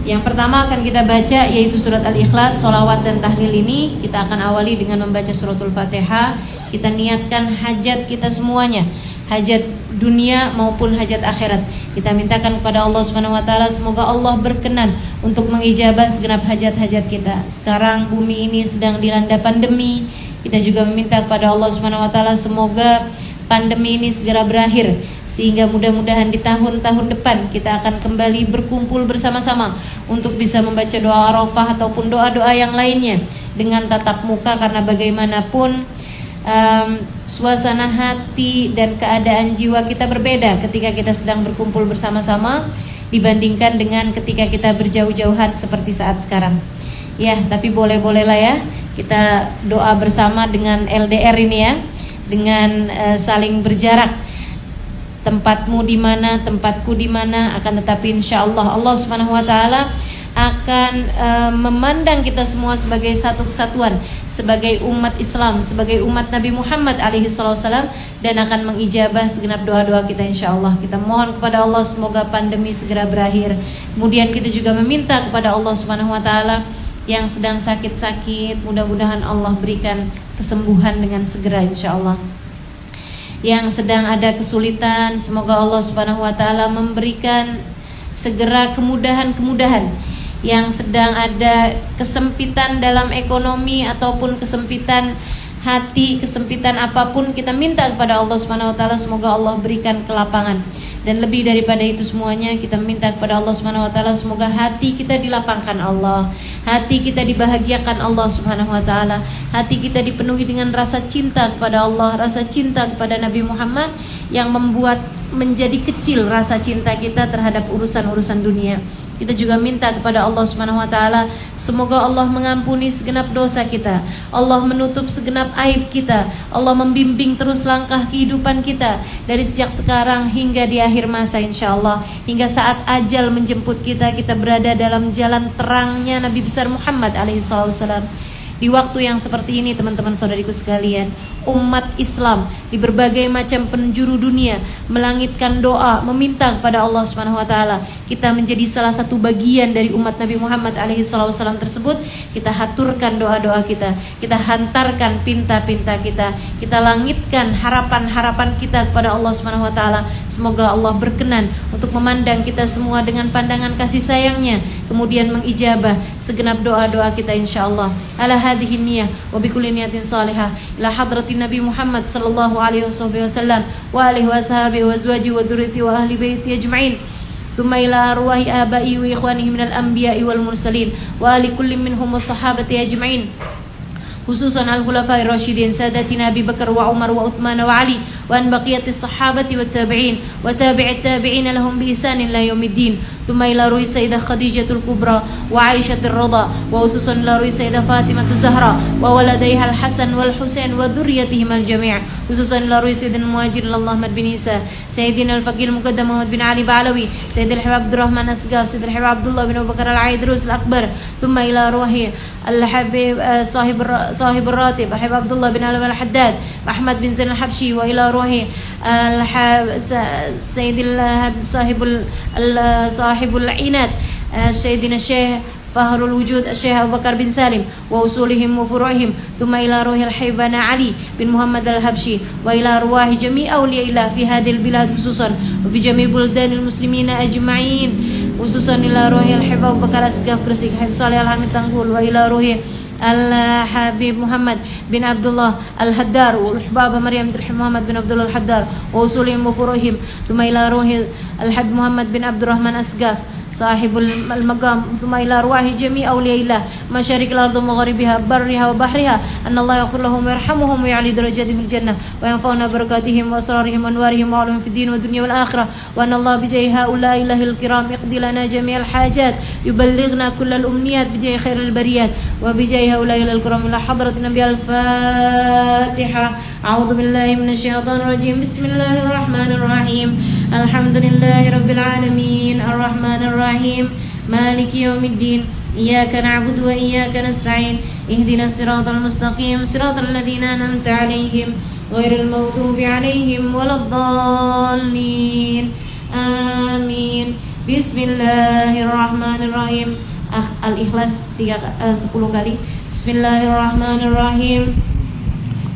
Yang pertama akan kita baca yaitu surat Al-Ikhlas, sholawat dan tahlil ini. Kita akan awali dengan membaca suratul Fatihah. Kita niatkan hajat kita semuanya, hajat dunia maupun hajat akhirat. Kita mintakan kepada Allah Subhanahu wa taala semoga Allah berkenan untuk mengijabah segenap hajat-hajat kita. Sekarang bumi ini sedang dilanda pandemi. Kita juga meminta kepada Allah Subhanahu wa taala semoga pandemi ini segera berakhir, sehingga mudah-mudahan di tahun-tahun depan kita akan kembali berkumpul bersama-sama untuk bisa membaca doa Arafah ataupun doa-doa yang lainnya dengan tatap muka, karena bagaimanapun suasana hati dan keadaan jiwa kita berbeda ketika kita sedang berkumpul bersama-sama dibandingkan dengan ketika kita berjauh-jauhan seperti saat sekarang. Ya, tapi boleh-bolehlah ya kita doa bersama dengan LDR ini ya, dengan saling berjarak. Tempatmu di mana, tempatku di mana, akan tetapi insya Allah Allah Subhanahu wa taala akan memandang kita semua sebagai satu kesatuan, sebagai umat Islam, sebagai umat Nabi Muhammad alaihi wasallam, dan akan mengijabah segenap doa-doa kita insya Allah. Kita mohon kepada Allah semoga pandemi segera berakhir. Kemudian kita juga meminta kepada Allah Subhanahu wa taala yang sedang sakit-sakit, mudah-mudahan Allah berikan kesembuhan dengan segera insya Allah. Yang sedang ada kesulitan, semoga Allah Subhanahu wa taala memberikan segera kemudahan-kemudahan. Yang sedang ada kesempitan dalam ekonomi ataupun kesempitan hati, kesempitan apapun, kita minta kepada Allah Subhanahu wa taala semoga Allah berikan kelapangan. Dan lebih daripada itu semuanya, kita minta kepada Allah Subhanahu wa taala semoga hati kita dilapangkan Allah, hati kita dibahagiakan Allah Subhanahu wa taala, hati kita dipenuhi dengan rasa cinta kepada Allah, rasa cinta kepada Nabi Muhammad, yang membuat menjadi kecil rasa cinta kita terhadap urusan-urusan dunia. Kita juga minta kepada Allah Subhanahu wa taala semoga Allah mengampuni segenap dosa kita, Allah menutup segenap aib kita, Allah membimbing terus langkah kehidupan kita dari sejak sekarang hingga di akhir masa insyaallah, hingga saat ajal menjemput kita, kita berada dalam jalan terangnya Nabi besar Muhammad alaihi wasallam. Di waktu yang seperti ini teman-teman saudariku sekalian, umat Islam di berbagai macam penjuru dunia melangitkan doa meminta kepada Allah Subhanahu wa taala. Kita menjadi salah satu bagian dari umat Nabi Muhammad alaihi wasallam tersebut. Kita haturkan doa-doa kita, kita hantarkan pinta-pinta kita, kita langitkan harapan-harapan kita kepada Allah Subhanahu wa taala. Semoga Allah berkenan untuk memandang kita semua dengan pandangan kasih sayangnya, kemudian mengijabah segenap doa-doa kita insyaallah. Ala hadhihi niyyah wa bi kulli niyatin salihah ila hadratin Nabi Muhammad sallallahu alaihi wasallam wa alihi wa sahbihi wa azwajihi wa dzurriyyati wa ahli baiti ajma'in. Thumma ila arwahi abai wa ikhwanihi minal anbiya'i wal mursalin wa ali kulli minhum was sahabati ajma'in. Khususan al-khulafa'ir rasyidin sadatina Abi Bakar wa Umar wa Uthman wa Ali wa an baqiyatis sahabati wat tabi'in wa tabi'it tabi'in lahum bi ihsanin ila yaumiddin. Thumma ila ruhi sayyidah Khadijatul Kubra wa Aisyatir Radha wa khususan ila ruhi sayyidah Fatimatu Zahra wa waladaiha al-Hasan wal Husain wa dzurriyyatihim al-jami'. Khususan ila ruhi sayyidina Muhajir Ahmad bin Isa, sayyidina al-Faqih al-Muqaddam Muhammad bin Ali Ba'alawi, sayyidil Habib Abdurrahman Asghaf, sayyidil Habib Abdullah bin Abu Bakar al-Aidrus al-Akbar. Thumma ila ruhi al-Habib صاحب الراتب الحبيب عبد الله بن علي الحداد أحمد بن زين الحبشي وإلى روحه سيد صاحب العناد سيدنا الشيخ فهر الوجود الشيخ أبو بكر بن سالم وأصولهم وفروعهم. ثم إلى روح الحبيبنا علي بن محمد الحبشي وإلى أرواح جميع أولياء الله في هذه البلاد خصوصا وفي جميع بلدان المسلمين أجمعين. خصوصا إلى روح الحبيب أبو بكر أسقف كرسي حبيب صالح الحميد تنقول وإلى روح الحبيب محمد بن عبد الله الحدار والحبابة مريم بن محمد بن عبد الله الحدار ووصولهم وفروعهم. ثم إلى روح الحبيب محمد بن عبد الرحمن أسقاف صاحب المقام. ثم إلى أرواح جميع أولياء الله مشارق الأرض ومغاربها برها وبحرها أن الله يغفر لهم ويرحمهم ويعلي درجاتهم في الجنة وينفعنا بركاتهم وأسرارهم وأنوارهم وعلوم في الدين والدنيا والآخرة. وأن الله بجاه هؤلاء الله الكرام يقضي لنا جميع الحاجات يبلغنا كل الأمنيات بجاه خير البريات وبجاه هؤلاء الكرام إلى حضرة النبي. الفاتحة. أعوذ بالله من الشيطان الرجيم. بسم الله الرحمن الرحيم. الحمد لله رب العالمين الرحمن الرحيم مالك يوم الدين إياك نعبد وإياك نستعين اهدنا الصراط المستقيم صراط الذين أنعمت عليهم غير المغضوب عليهم ولا الضالين آمين. Bismillahirrahmanirrahim. Al-Ikhlas 10 kali. Bismillahirrahmanirrahim.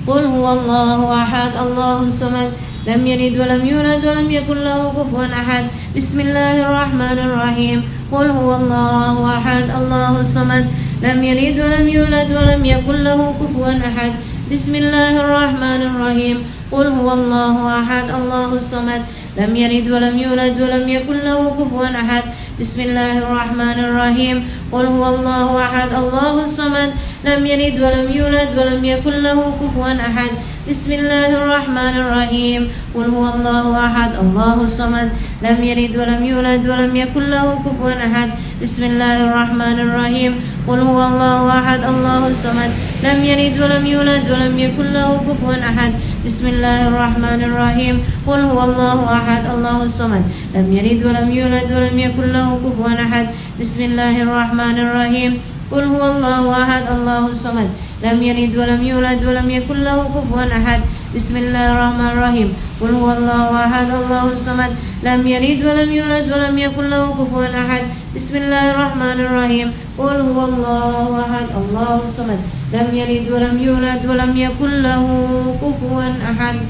Qul huwallahu ahad, Allahus samad, lam yalid wa lam yulad wa lam yakul lahu kufuwan ahad. Bismillahirrahmanirrahim. Qul huwallahu ahad, Allahus samad, lam yalid wa lam yulad wa lam yakul lahu kufuwan ahad. Bismillahirrahmanirrahim. Qul huwallahu ahad, Allahus samad, lam yalid wa lam yulad wa lam yakul lahu kufuwan ahad. Bismillahirrahmanirrahim. Qul huwallahu ahad, Allahus samad, lam yalid wa lam yulad wa lam yakul lahu kufuwan ahad. Bismillahirrahmanirrahim. Qul huwallahu ahad, Allahus samad, lam yalid wa lam yulad wa lam yakul lahu kufuwan ahad. Bismillahirrahmanirrahim. Qul huwallahu ahad, Allahus samad, lam yalid wa lam yulad wa lam yakul lahu kufuwan ahad. Bismillahirrahmanirrahim. Qul huwallahu ahad, Allahus samad, lam yalid wa lam yulad wa lam yakul lahu kufuwan ahad. Bismillahirrahmanirrahim. Qul huwallahu ahad, Allahus samad, lam yalid wa lam yulad wa lam yakul lahu kufuwan ahad. Bismillahirrahmanirrahim. Qul huwallahu ahad, Allahus samad, lam yalid wa lam yulad wa lam yakul lahu kufuwan ahad. Bismillahirrahmanirrahim. Qul huwallahu ahad, Allahus samad, lam yalid wa lam yulad wa lam yakul lahu kufuwan ahad.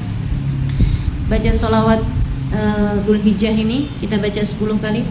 Baca salawat Dzulhijjah ini kita baca 10 kali.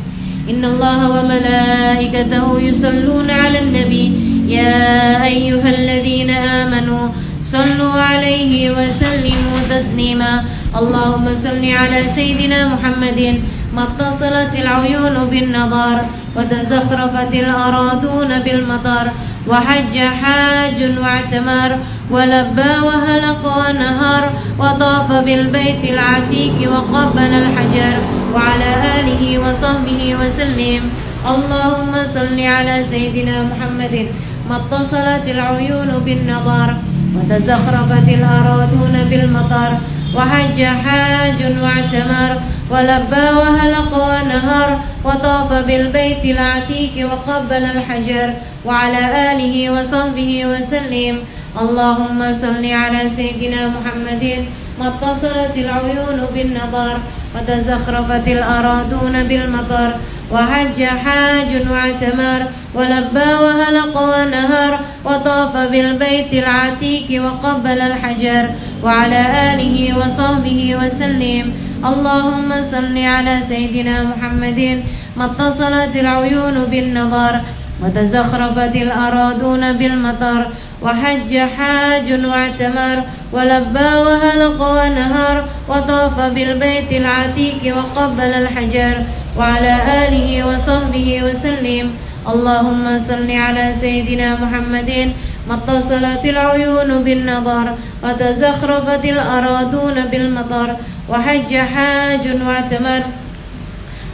Innallaha wa malaikatahu yusalluna 'alan nabi ya ayyuhalladzina amanu sallu 'alaihi wa sallimu taslima. Allahumma salli 'ala sayyidina Muhammadin mattasilatil 'uyunu bin nadar wa tazakhrafatil araduna bil matar wa hajja hajjun wa i'tamar wa labba wa halaqa wa nahar wa tafa bil baitil 'atiq wa qabbala al hajar wa ala alihi wa sahbihi wa sallim. Allahumma salli 'ala sayyidina Muhammadin mattasilatil 'uyunu bin nadar wa tazakhrafatil araduna bil matar wa hajja hajjun wa i'tamar wa labba wa halaqa wa nahar wa tafa bil baitil 'atiq wa qabbala al hajar wa ala alihi wa sahbihi wa sallim. Allahumma salli 'ala sayyidina Muhammadin mattasilatil 'uyunu bin nadar wa tazakhrafatil araduna bil matar wa hajja hajjun wa i'tamar wa labba wa halaqa wa nahar wa tafa bil baitil 'atiq wa qabbala al hajar wa ala alihi wa sahbihi wa sallim. Allahumma salli 'ala sayyidina Muhammadin mattasilatil 'uyunu bin nadar wa tazakhrafatil araduna bil matar wa hajja hajjun wa i'tamar wa labba wa halaqa wa nahar wa tafa bil baitil 'atiq wa qabbala al hajar wa ala alihi wa sahbihi wa sallim. Allahumma salli 'ala sayyidina Muhammadin mattasilatil 'uyunu bin nadar wa tazakhrafatil araduna bil matar wa hajja hajjun wa i'tamar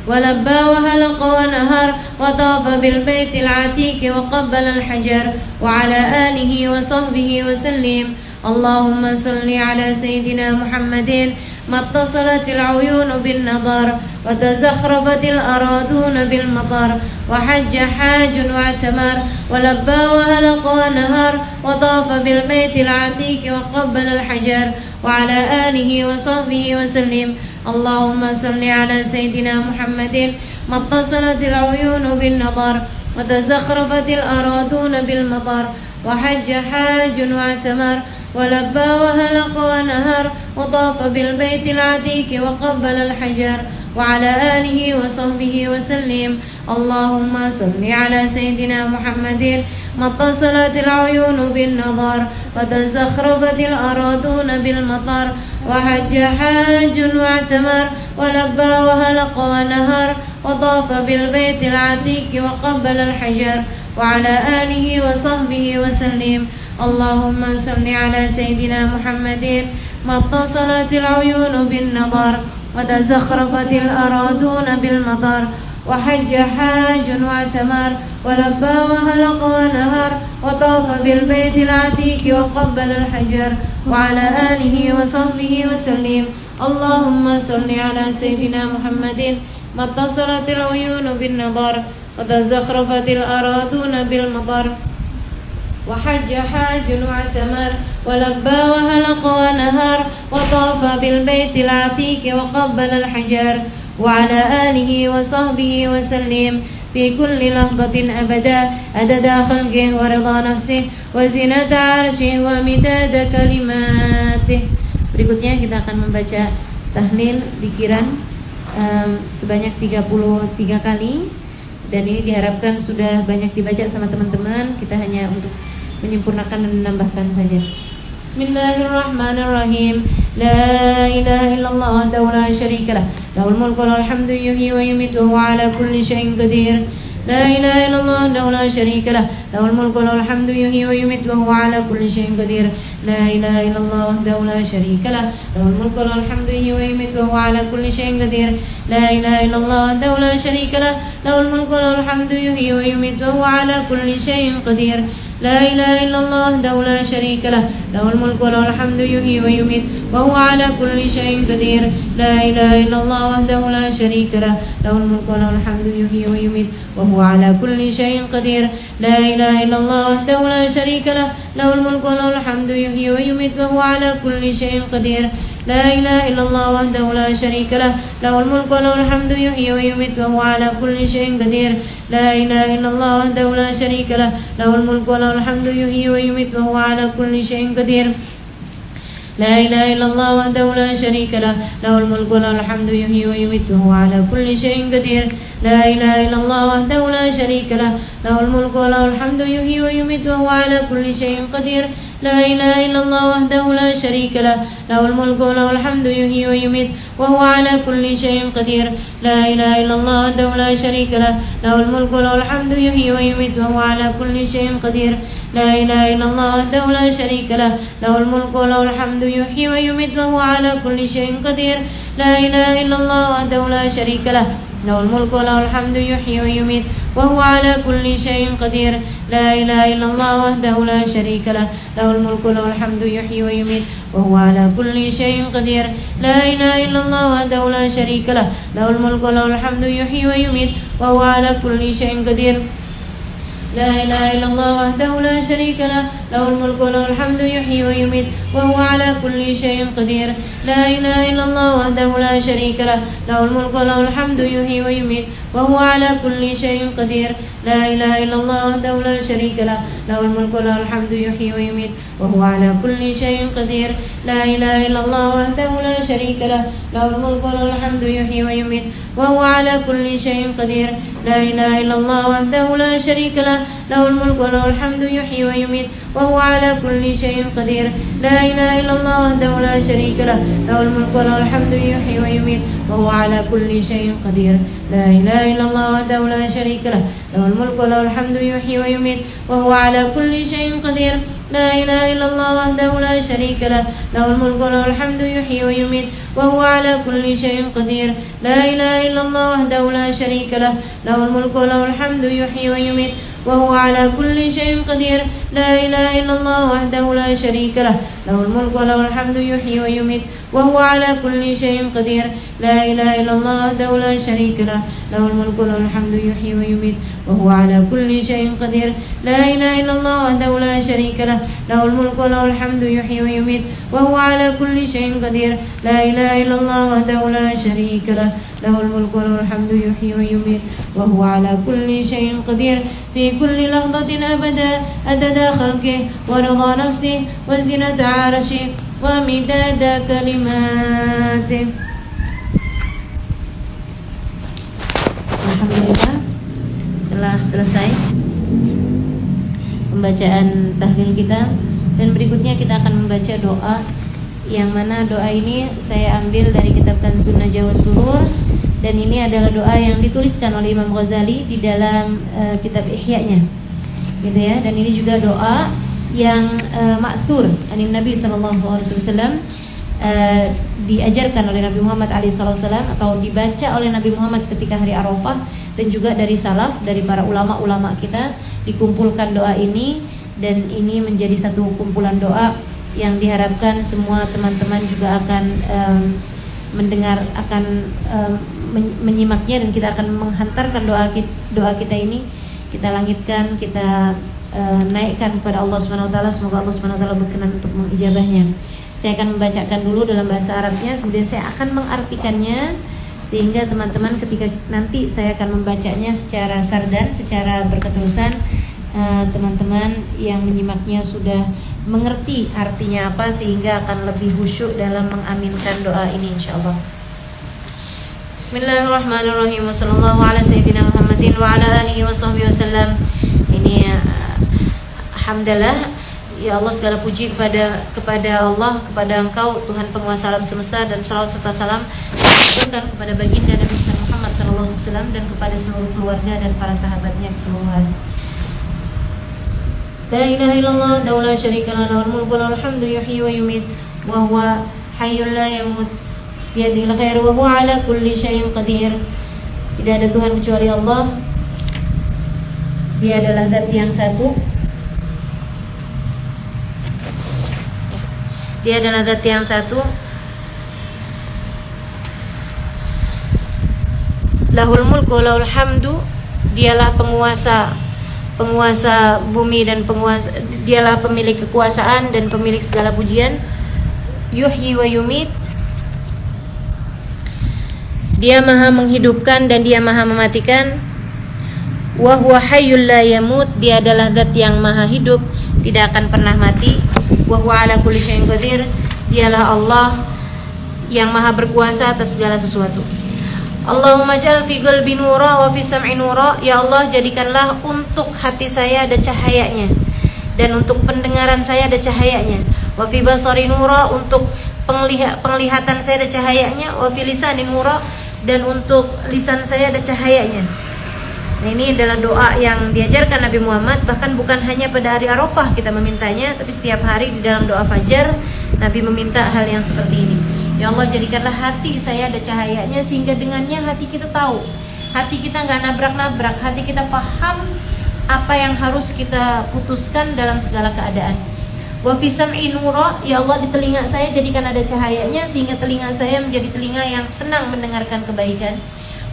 wa labba wa halaqa wa nahar wa tafa bil baitil 'atiq wa qabbala al hajar wa ala alihi wa sahbihi wa sallim. Allahumma salli 'ala sayyidina Muhammadin mattasilatil 'uyunu bin nadar wa tazakhrafatil araduna bil matar wa hajja hajjun wa i'tamar wa labba wa halaqa wa nahar wa tafa bil baitil 'atiq wa qabbala al hajar wa ala alihi wa sahbihi wa sallim. Allahumma salli 'ala sayyidina Muhammadin mattasilatil 'uyunu bin nadar wa tazakhrafatil araduna bil matar wa hajja hajjun wa i'tamar wa labba wa halaqa wa nahar wa tafa bil baitil 'atiq wa qabbala al hajar wa ala alihi wa sahbihi wa sallim. Allahumma salli 'ala sayyidina Muhammadin mattasilatil 'uyunu bin nadar wa tazakhrafatil araduna bil matar wa hajja hajjun wa i'tamar wa labba wa halaqa wa nahar wa tafa bil baitil 'atiq wa qabbala al hajar wa ala alihi wa sahbihi wa sallim. Allahumma salli 'ala sayyidina Muhammadin mattasilatil 'uyunu bin nadar wa tazakhrafatil araduna bil matar wa hajja hajjun wa i'tamar wa labba wa halaqa wa nahar wa tafa bil baitil 'atiq wa qabbala al hajar wa ala alihi wa sahbihi wa sallim. Allahumma salli 'ala sayyidina Muhammadin mattasilatil 'uyunu bin nadar wa tazakhrafatil araduna bil matar wa hajja hajjun wa i'tamar wa labba wa halaqa wa nahar wa tafa bil baitil 'atiq wa qabbala al hajar وعلى آله وصحبه وسلم في كل لحظة أبدا عدد خلقه ورضا نفسه وزنة عرشه ومداد كلماته. Berikutnya kita akan membaca tahlil zikiran sebanyak 33 kali, dan ini diharapkan sudah banyak dibaca sama teman-teman. Kita hanya untuk menyempurnakan dan menambahkan saja. Bismillahirrahmanirrahim. La ilaha illallah wahdahu la syarika lah, lahul mulku wa lahul hamdu yuhyi wa yumiitu wa huwa ala kulli syai'in qadir. La ilaha illallah wahdahu la syarika lah, lahul mulku wa lahul hamdu yuhyi wa yumiitu wa huwa ala kulli syai'in qadir. La ilaha illallah wahdahu la syarika lah, lahul mulku wa lahul hamdu yuhyi wa yumiitu wa huwa ala kulli syai'in qadir. La ilaha illallah wahdahu la syarika lah, lahul mulku wa lahul hamdu yuhyi wa yumiitu wa huwa ala kulli syai'in qadir. La ilaha illallah wahdahu la syarika lah, lahul mulku wa lahul hamdu yuhyi wa yumiitu wa huwa ala kulli syai'in qadir. La ilaha illallah wahdahu la syarika lah, lahul mulku wa lahul hamdu yuhyi wa yumiitu wa huwa ala kulli syai'in qadir. La ilaha illallah wahdahu la syarika lah, lahul mulku wa lahul hamdu yuhyi wa yumiitu wa huwa ala kulli syai'in qadir. La ilaha illallah wahdahu la syarika lah, lahul mulku wa lahul hamdu yuhyi wa yumiitu wa huwa ala kulli syai'in qadir. La ilaha illallah wahdahu la syarika lah, lahul mulku wa lahul hamdu yuhyi wa yumiitu wa huwa ala kulli syai'in qadir. La ilaha illallah wahdahu la syarika lah, lahul mulku wa lahul hamdu yuhyi wa yumiitu wa huwa ala kulli syai'in qadir. La ilaha illallah wahdahu la syarika lah, lahul mulku wa lahul hamdu yuhyi wa yumiitu wa huwa ala kulli syai'in qadir. La ilaha illallah wahdahu la syarika lah, lahul mulku wa lahul hamdu yuhyi wa yumiitu wa huwa ala kulli syai'in qadir. La ilaha illallah wahdahu la syarika lah, lahul mulku wa lahul hamdu yuhyi wa yumiitu wa huwa ala kulli syai'in qadir. La ilaha illallah wahdahu la syarika lah, lahul mulku wa lahul hamdu yuhyi wa yumiitu wa huwa ala kulli syai'in qadir. La ilaha illallah wahdahu la syarika lah, lahul mulku wa lahul hamdu yuhyi wa yumiitu wa huwa ala kulli syai'in qadir. La ilaha illallah wahdahu la syarika lah, lahul mulku wa lahul hamdu yuhyi wa yumiitu wa huwa ala kulli syai'in qadir. La ilaha illallah wahdahu la syarika lah, lahul mulku wa lahul hamdu yuhyi wa yumiitu wa huwa ala kulli syai'in qadir. La ilaha illallah wahdahu la syarika lah, lahul mulku wa lahul hamdu yuhyi wa yumiitu wa huwa ala kulli syai'in qadir. La ilaha illallah wahdahu la syarika lah, lahul mulku wa lahul hamdu yuhyi wa yumiitu wa huwa ala kulli syai'in qadir. La ilaha illallah wahdahu la syarika lah, lahul mulku wa lahul hamdu yuhyi wa yumiitu wa huwa ala kulli syai'in qadir. La ilaha illallah wahdahu la syarika lah, lahul mulku wa lahul hamdu yuhyi wa yumiitu wa huwa ala kulli syai'in qadir. La ilaha illallah wahdahu la syarika lah, lahul mulku wa lahul hamdu yuhyi wa yumiitu wa huwa ala kulli syai'in qadir. La ilaha illallah wahdahu la syarika lah, lahul mulku wa lahul hamdu yuhyi wa yumiitu wa huwa ala kulli syai'in qadir. La ilaha illallah wahdahu la syarika lah, lahul mulku wa lahul hamdu yuhyi wa yumiitu wa huwa ala kulli syai'in qadir. La ilaha illallah wahdahu la syarika lah, lahul mulku wa lahul hamdu yuhyi wa yumiitu wa huwa ala kulli syai'in qadir. La ilaha illallah wahdahu la syarika lah, lahul mulku wa lahul hamdu yuhyi wa yumiitu wa huwa ala kulli syai'in qadir. La ilaha illallah wahdahu la syarika lah, lahul mulku wa lahul hamdu yuhyi wa yumiitu wa huwa ala kulli syai'in qadir. La ilaha illallah wahdahu la syarika lah, lahul mulku wa lahul hamdu yuhyi wa yumiitu wa huwa ala kulli syai'in qadir. La ilaha illallah wahdahu la syarika lah, lahul mulku wa lahul hamdu yuhyi wa yumiitu wa huwa ala kulli syai'in qadir. La ilaha illallah wahdahu la syarika lah, lahul mulku wa lahul hamdu yuhyi wa yumiitu wa huwa ala kulli syai'in qadir. Fi kulli lahzatin abada adada khalqihi wa ridha nafsihi wa zinata 'arsyihi wa midada kalimatih. Alhamdulillah, telah selesai pembacaan tahlil kita, dan berikutnya kita akan membaca doa, yang mana doa ini saya ambil dari kitab Kanzun Najwa Surur, dan ini adalah doa yang dituliskan oleh Imam Ghazali di dalam kitab Ihya-nya, gitu ya. Dan ini juga doa yang ma'thur dari Nabi SAW, diajarkan oleh Nabi Muhammad SAW, atau dibaca oleh Nabi Muhammad ketika hari Arafah, dan juga dari salaf, dari para ulama-ulama kita dikumpulkan doa ini, dan ini menjadi satu kumpulan doa yang diharapkan semua teman-teman juga akan mendengar, akan menyimaknya, dan kita akan menghantarkan doa kita ini, kita langitkan, kita naikkan kepada Allah SWT. Semoga Allah SWT berkenan untuk mengijabahnya. Saya akan membacakan dulu dalam bahasa Arabnya, kemudian saya akan mengartikannya sehingga teman-teman ketika nanti saya akan membacanya secara sardan, secara berketerusan, teman-teman yang menyimaknya sudah mengerti artinya apa, sehingga akan lebih khusyuk dalam mengaminkan doa ini insyaallah. Bismillahirrahmanirrahim. Wassallallahu ala sayyidina Muhammadin wa ala alihi wa sahbihi wasallam. Ini alhamdulillah. Ya Allah, segala puji kepada Allah, kepada Engkau Tuhan penguasa alam semesta, dan salawat serta salam ditujukan kepada baginda Nabi Muhammad SAW dan kepada seluruh keluarga dan para sahabatnya keseluruhan. La ilaha illallah wa la syarika lahu, lahul mulku wa lahul hamdu, yuhyi wa yumiit wa huwa hayyul la yamut biyadihil khair wa huwa ala kulli syai'in qadir. Tidak ada Tuhan kecuali Allah. Dia adalah zat yang satu. Dia adalah zat yang satu. Lahul mulku wa lahul hamdu. Dialah penguasa bumi dan dialah pemilik kekuasaan dan pemilik segala pujian. Yuhyi wa yumit. Dia maha menghidupkan dan dia maha mematikan. Wa huwa hayyul la yamut. Dia adalah zat yang maha hidup, tidak akan pernah mati. Wa huwa ala kulli syai'in qadir. Dialah Allah yang maha berkuasa atas segala sesuatu. Allahumma ja'al fi qalbi nura wa fi sam'i nura. Ya Allah, jadikanlah untuk hati saya ada cahayanya, dan untuk pendengaran saya ada cahayanya. Wa fi basari nura, untuk penglihatan saya ada cahayanya. Wa fi lisani nura, dan untuk lisan saya ada cahayanya. Nah, ini adalah doa yang diajarkan Nabi Muhammad. Bahkan bukan hanya pada hari Arafah kita memintanya, tapi setiap hari di dalam doa fajar Nabi meminta hal yang seperti ini. Ya Allah, jadikanlah hati saya ada cahayanya, sehingga dengannya hati kita tahu, hati kita gak nabrak-nabrak, hati kita paham apa yang harus kita putuskan dalam segala keadaan. Wa fi sam'i nura, ya Allah, di telinga saya jadikan ada cahayanya, sehingga telinga saya menjadi telinga yang senang mendengarkan kebaikan.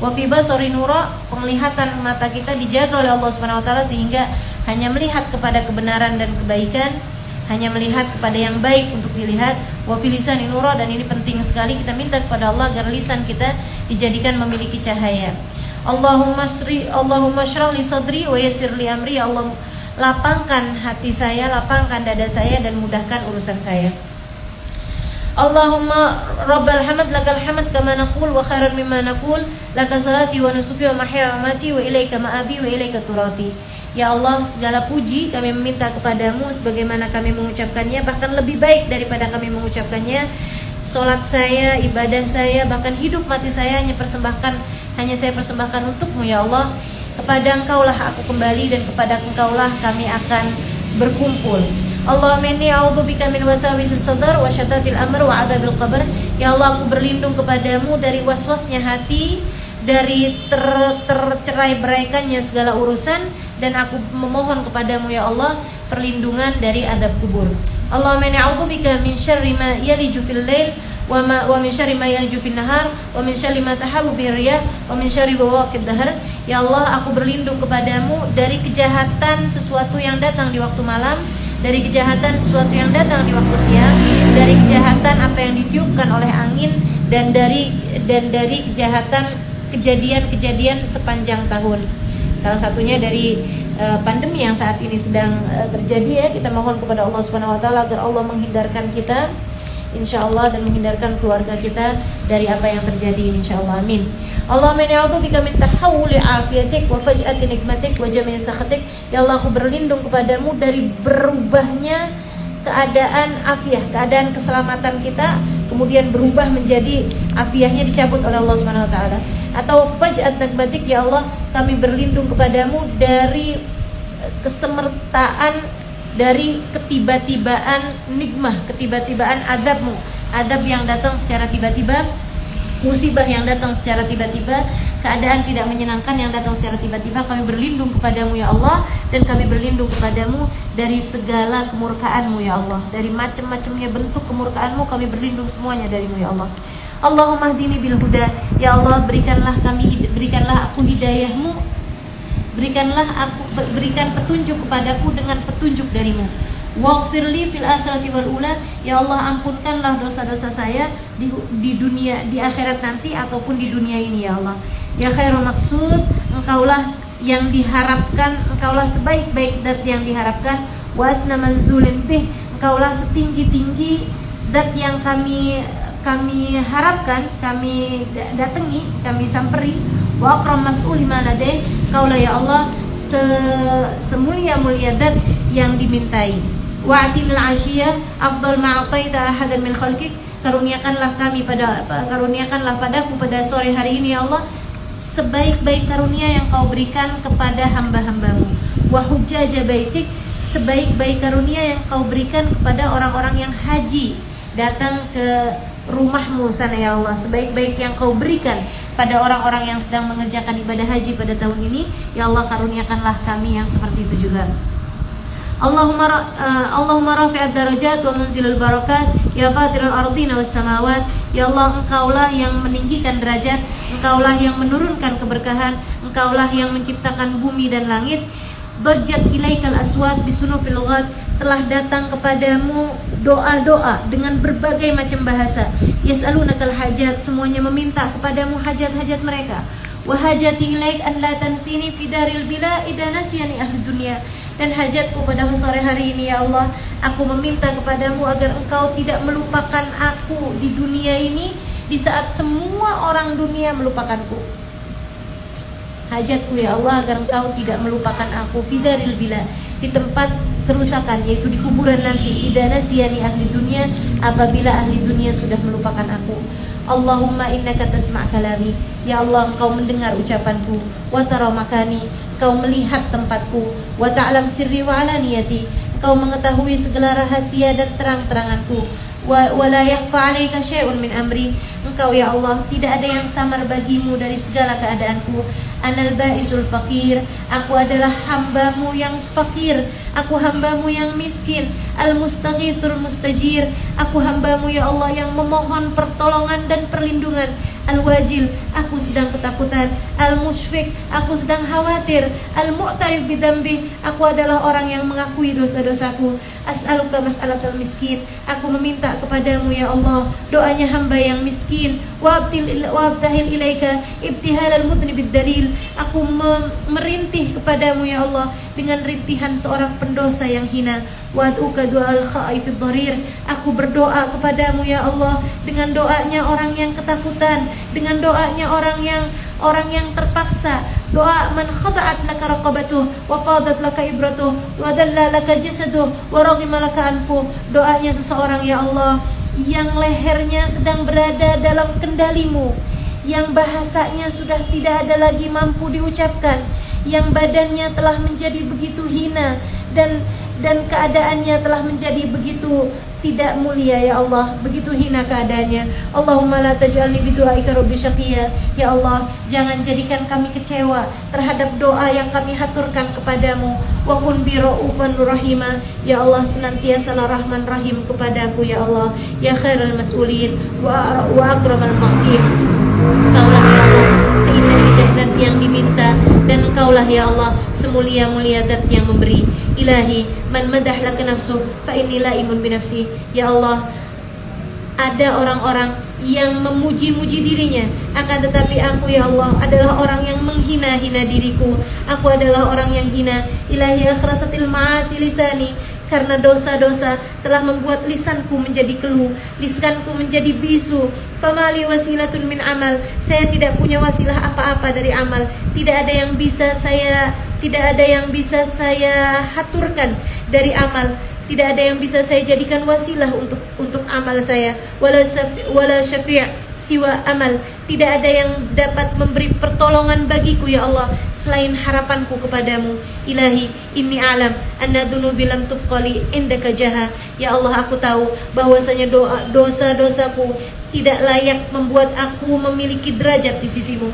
Wa fi basari nura, penglihatan mata kita dijaga oleh Allah Subhanahu wa taala, sehingga hanya melihat kepada kebenaran dan kebaikan, hanya melihat kepada yang baik untuk dilihat. Wa fi lisani nura, dan ini penting sekali, kita minta kepada Allah agar lisan kita dijadikan memiliki cahaya. Allahumma shrah li sadri wa yassir li amri. Ya Allah, lapangkan hati saya, lapangkan dada saya, dan mudahkan urusan saya. Allahumma rabbal hamd lakal hamd kama naqul wa khairan mimma naqul, laka salati wa nusuki wa mahya wa mati wa ilaika ma'abi wa ilaika turati. Ya Allah, segala puji kami meminta kepadamu sebagaimana kami mengucapkannya, bahkan lebih baik daripada kami mengucapkannya. Salat saya, ibadah saya, bahkan hidup mati saya hanya saya persembahkan untukmu ya Allah. Kepada Engkaulah aku kembali, dan kepada Engkaulah kami akan berkumpul. Allahumma inni a'udzubika min waswasis sadar wa syatatil amr wa adzabil qabr. Ya Allah, aku berlindung kepadamu dari waswasnya hati, dari tercerai-beraikannya segala urusan, dan aku memohon kepadamu ya Allah perlindungan dari adab kubur. Allahumma inni a'udzubika min syarri ma yaliju fil lail wa min syarri ma yaliju fin nahar wa min syarri ma tahabu bir riyah wa min syarri bawaqid dahr. Ya Allah, aku berlindung kepadamu dari kejahatan sesuatu yang datang di waktu malam, dari kejahatan sesuatu yang datang di waktu siang, dari kejahatan apa yang ditiupkan oleh angin, dan dari kejahatan kejadian-kejadian sepanjang tahun. Salah satunya dari pandemi yang saat ini sedang terjadi ya. Kita mohon kepada Allah Subhanahu wa taala agar Allah menghindarkan kita insyaallah, dan menghindarkan keluarga kita dari apa yang terjadi insyaallah. Amin. Allahumma inni a'udzubika min tahawuli afiyatik wa faj'ati nikmatik wa jami'i sakhatik. Ya Allah, aku berlindung kepadamu dari berubahnya keadaan afiah, keadaan keselamatan kita, kemudian berubah menjadi afiahnya dicabut oleh Allah Subhanahu wa taala. Atau faj'at nikmatik, ya Allah, kami berlindung kepadamu dari kesemertaan, dari ketiba-tibaan nikmah, ketiba-tibaan adabmu, adab yang datang secara tiba-tiba, musibah yang datang secara tiba-tiba, keadaan tidak menyenangkan yang datang secara tiba-tiba. Kami berlindung kepadamu ya Allah, dan kami berlindung kepadamu dari segala kemurkaanmu ya Allah, dari macam-macamnya bentuk kemurkaanmu, kami berlindung semuanya darimu ya Allah. Allahumma hdini bil huda, ya Allah, berikanlah aku hidayahmu, berikan petunjuk kepadaku dengan petunjuk darimu. waghfirli fil akhirati wal ula, ya Allah ampunkanlah dosa-dosa saya di dunia, di akhirat nanti ataupun di dunia ini ya Allah. Ya khairul maksud, engkaulah yang diharapkan, engkaulah sebaik-baik dat yang diharapkan. Wa asna manzulin bih, engkaulah setinggi-tinggi dat yang kami harapkan, kami datangi, kami samperi. Wa akram mas'ul manadeh, engkaulah ya Allah semulia-mulia dat yang dimintai. Wa atinil asyiyah afdal ma'ataita ahadan min khalqik, karuniakanlah padaku pada sore hari ini ya Allah sebaik-baik karunia yang kau berikan kepada hamba-hambamu. Wa hujjaja baitik, sebaik-baik karunia yang kau berikan kepada orang-orang yang haji datang ke rumahmu sana ya Allah. Sebaik-baik yang kau berikan pada orang-orang yang sedang mengerjakan ibadah haji pada tahun ini, ya Allah karuniakanlah kami yang seperti itu juga. Allahumma rafi'ad darajat wa munzilul barakat, ya fatiral ardina was samawat, ya Allah engkaulah yang meninggikan derajat, engkaulah yang menurunkan keberkahan, engkaulah yang menciptakan bumi dan langit. Bajat ilaikal aswat bisunufil lughat, telah datang kepadamu doa-doa dengan berbagai macam bahasa. Yas'alunakal hajat, semuanya meminta kepadamu hajat-hajat mereka. Wa hajati ilaik an la tansini fi daril bila idza nasiyani ahli dunya, dan hajatku pada sore hari ini ya Allah, aku meminta kepadamu agar engkau tidak melupakan aku di dunia ini di saat semua orang dunia melupakanku. Hajatku ya Allah agar engkau tidak melupakan aku fidaril bila, di tempat kerusakan yaitu di kuburan nanti. Idana siyani ahli dunia, apabila ahli dunia sudah melupakan aku. Allahumma innaka tasma' kalami, ya Allah engkau mendengar ucapanku. Wa tara makani, engkau melihat tempatku. Wa ta'lam sirri wa alaniyati, engkau mengetahui segala rahasia dan terang-teranganku. Wa la yakhfa 'alaika syai'un min amri, engkau ya Allah tidak ada yang samar bagimu dari segala keadaanku. Anal ba'isul fakir, aku adalah hambamu yang fakir, aku hambamu yang miskin. Al mustaghithul mustajir, aku hambamu ya Allah yang memohon pertolongan dan perlindungan. Al wajil, aku sedang ketakutan. Al musyfiq, aku sedang khawatir. Al mu'tarif bidambi, aku adalah orang yang mengakui dosa-dosaku. As'aluka mas'alatal miskin, aku meminta kepadamu ya Allah doanya hamba yang miskin. Wa abtahil ilaika ibtihalal mudni bid dalil, aku merintih kepadamu ya Allah dengan rintihan seorang pendosa yang hina. Wa ad'uka du'al khaifid dharir, aku berdoa kepadamu ya Allah dengan doanya orang yang ketakutan, dengan doanya orang yang terpaksa. Doa man khada'at laka raqabatuh wa fadat laka ibratuh wa dalla laka jasaduh wa raghima laka anfuh, doanya seseorang ya Allah yang lehernya sedang berada dalam kendalimu, yang bahasanya sudah tidak ada lagi mampu diucapkan, yang badannya telah menjadi begitu hina dan keadaannya telah menjadi begitu tidak mulia ya Allah, begitu hina keadaannya. Allahumma la taj'alni bidu'aika rabbi syaqiyya, ya Allah jangan jadikan kami kecewa terhadap doa yang kami haturkan kepadamu. Wa kun bi raufan rahima, ya Allah senantiasalah rahman rahim kepadaku ya Allah. Ya khairul mas'ulin wa akramal mu'tin, engkaulah ya Allah seindah-indah dat yang diminta, dan engkaulah ya Allah semulia-mulia dat yang memberi. Ilahi man madah laka nafsuh fa inni laimun binafsi, ya Allah ada orang-orang yang memuji-muji dirinya, akan tetapi aku ya Allah adalah orang yang menghina-hina diriku, aku adalah orang yang hina. Ilahi akhrasatil ma'asi lisani, karena dosa-dosa telah membuat lisanku menjadi keluh, lisanku menjadi bisu. Famali wasilatun min amal, saya tidak punya wasilah apa-apa dari amal, tidak ada yang bisa saya haturkan dari amal, tidak ada yang bisa saya jadikan wasilah untuk amal saya. Wala syafi' siwa amal, tidak ada yang dapat memberi pertolongan bagiku ya Allah selain harapanku kepadamu. Ilahi inni alam anna dhunubi lam tubqali indaka jaha, ya Allah aku tahu bahwasanya dosa-dosaku tidak layak membuat aku memiliki derajat di sisimu.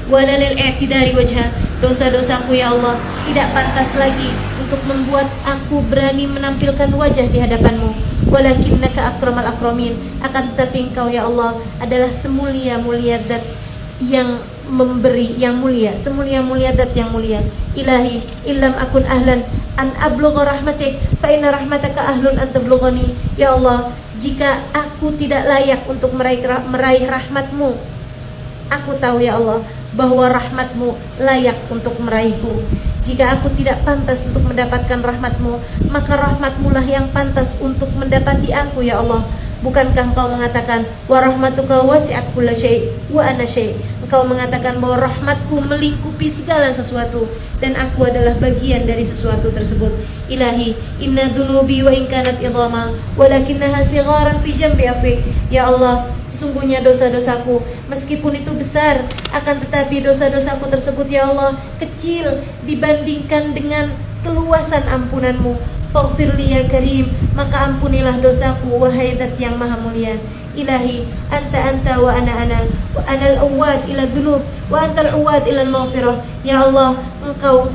Walalil i'tidari wajha, dosa-dosaku ya Allah tidak pantas lagi untuk membuat aku berani menampilkan wajah di hadapanmu. Walakinnaka akramal akramin, akan tetapi engkau ya Allah adalah semulia-mulia dat yang memberi yang mulia, semulia-mulia dat yang mulia. Ilahi, illam akun ahlan an ablugha rahmatik, fa inna rahmataka ahlun an tablughani. Ya Allah, jika aku tidak layak untuk meraih rahmatmu, aku tahu ya Allah bahwa rahmatmu layak untuk meraihku. Jika aku tidak pantas untuk mendapatkan rahmatmu, maka rahmatmu lah yang pantas untuk mendapati aku ya Allah. Bukankah engkau mengatakan wa rahmatuka wasi'at kulla syai' wa ana syai'? Engkau mengatakan bahwa rahmatku melingkupi segala sesuatu dan aku adalah bagian dari sesuatu tersebut. Ilahi, inna dunubi wa in kanat idhama walakinnaha sigharan fi jambi afik. Ya Allah, sesungguhnya dosa-dosaku meskipun itu besar, akan tetapi dosa-dosaku tersebut ya Allah kecil dibandingkan dengan keluasan ampunanmu. Faghfirli ya karim, maka ampunilah dosaku wahai Zat yang maha mulia. Ilahi, anta wa ana wa anal awad ila dhunub wa antal awad ila maghfirah. Ya Allah, engkau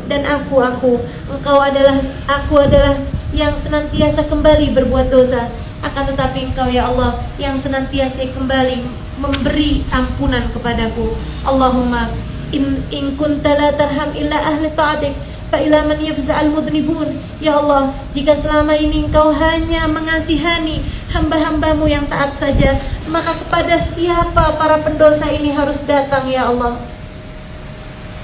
dan aku aku adalah yang senantiasa kembali berbuat dosa. Akan tetapi engkau ya Allah yang senantiasa kembali memberi ampunan kepadaku. Allahumma in kunta la tarham illa ahli ta'atik fa ila man yafza'al mudnibun. Ya Allah, jika selama ini engkau hanya mengasihani hamba-hambamu yang taat saja, maka kepada siapa para pendosa ini harus datang ya Allah?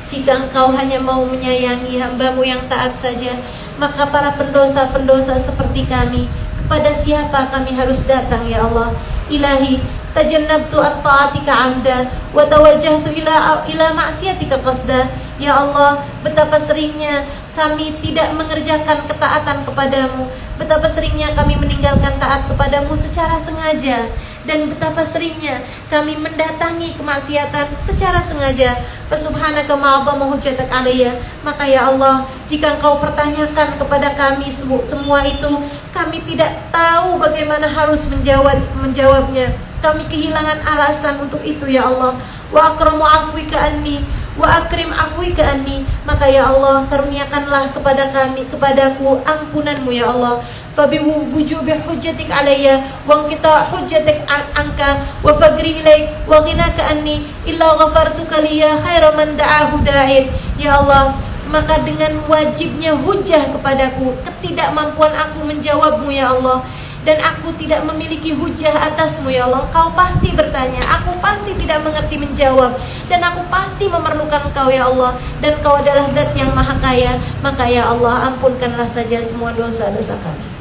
Jika engkau hanya mau menyayangi hambamu yang taat saja, maka para pendosa-pendosa seperti kami, kepada siapa kami harus datang ya Allah? Ilahi, tajannabtu at-ta'atika 'amda wa tawajjahtu ila ma'siyatika qasda. Ya Allah, betapa seringnya kami tidak mengerjakan ketaatan kepadamu, betapa seringnya kami meninggalkan taat kepadamu secara sengaja, dan betapa seringnya kami mendatangi kemaksiatan secara sengaja. Fasubhanaka ma'adhamu hujjatak alayya. Maka ya Allah, jika engkau pertanyakan kepada kami semua itu, kami tidak tahu bagaimana harus menjawabnya. Kami kehilangan alasan untuk itu ya Allah. Wa akramu afwika anni wa akrim afwika anni. Maka ya Allah, karuniakanlah kepadaku ampunanmu ya Allah. Fabi wujubi hujjatik alayya wa kita hujjatik anka wa fagri ilaik wa ghinaka anni illa ghafartuka liya khaira man da'ahu da'in. Ya Allah, maka dengan wajibnya hujjah kepadaku, ketidakmampuan aku menjawabmu ya Allah, dan aku tidak memiliki hujah atasmu ya Allah. Engkau pasti bertanya, aku pasti tidak mengerti menjawab, dan aku pasti memerlukan engkau ya Allah, dan engkau adalah Zat yang maha kaya. Maka ya Allah, ampunkanlah saja semua dosa-dosa kami.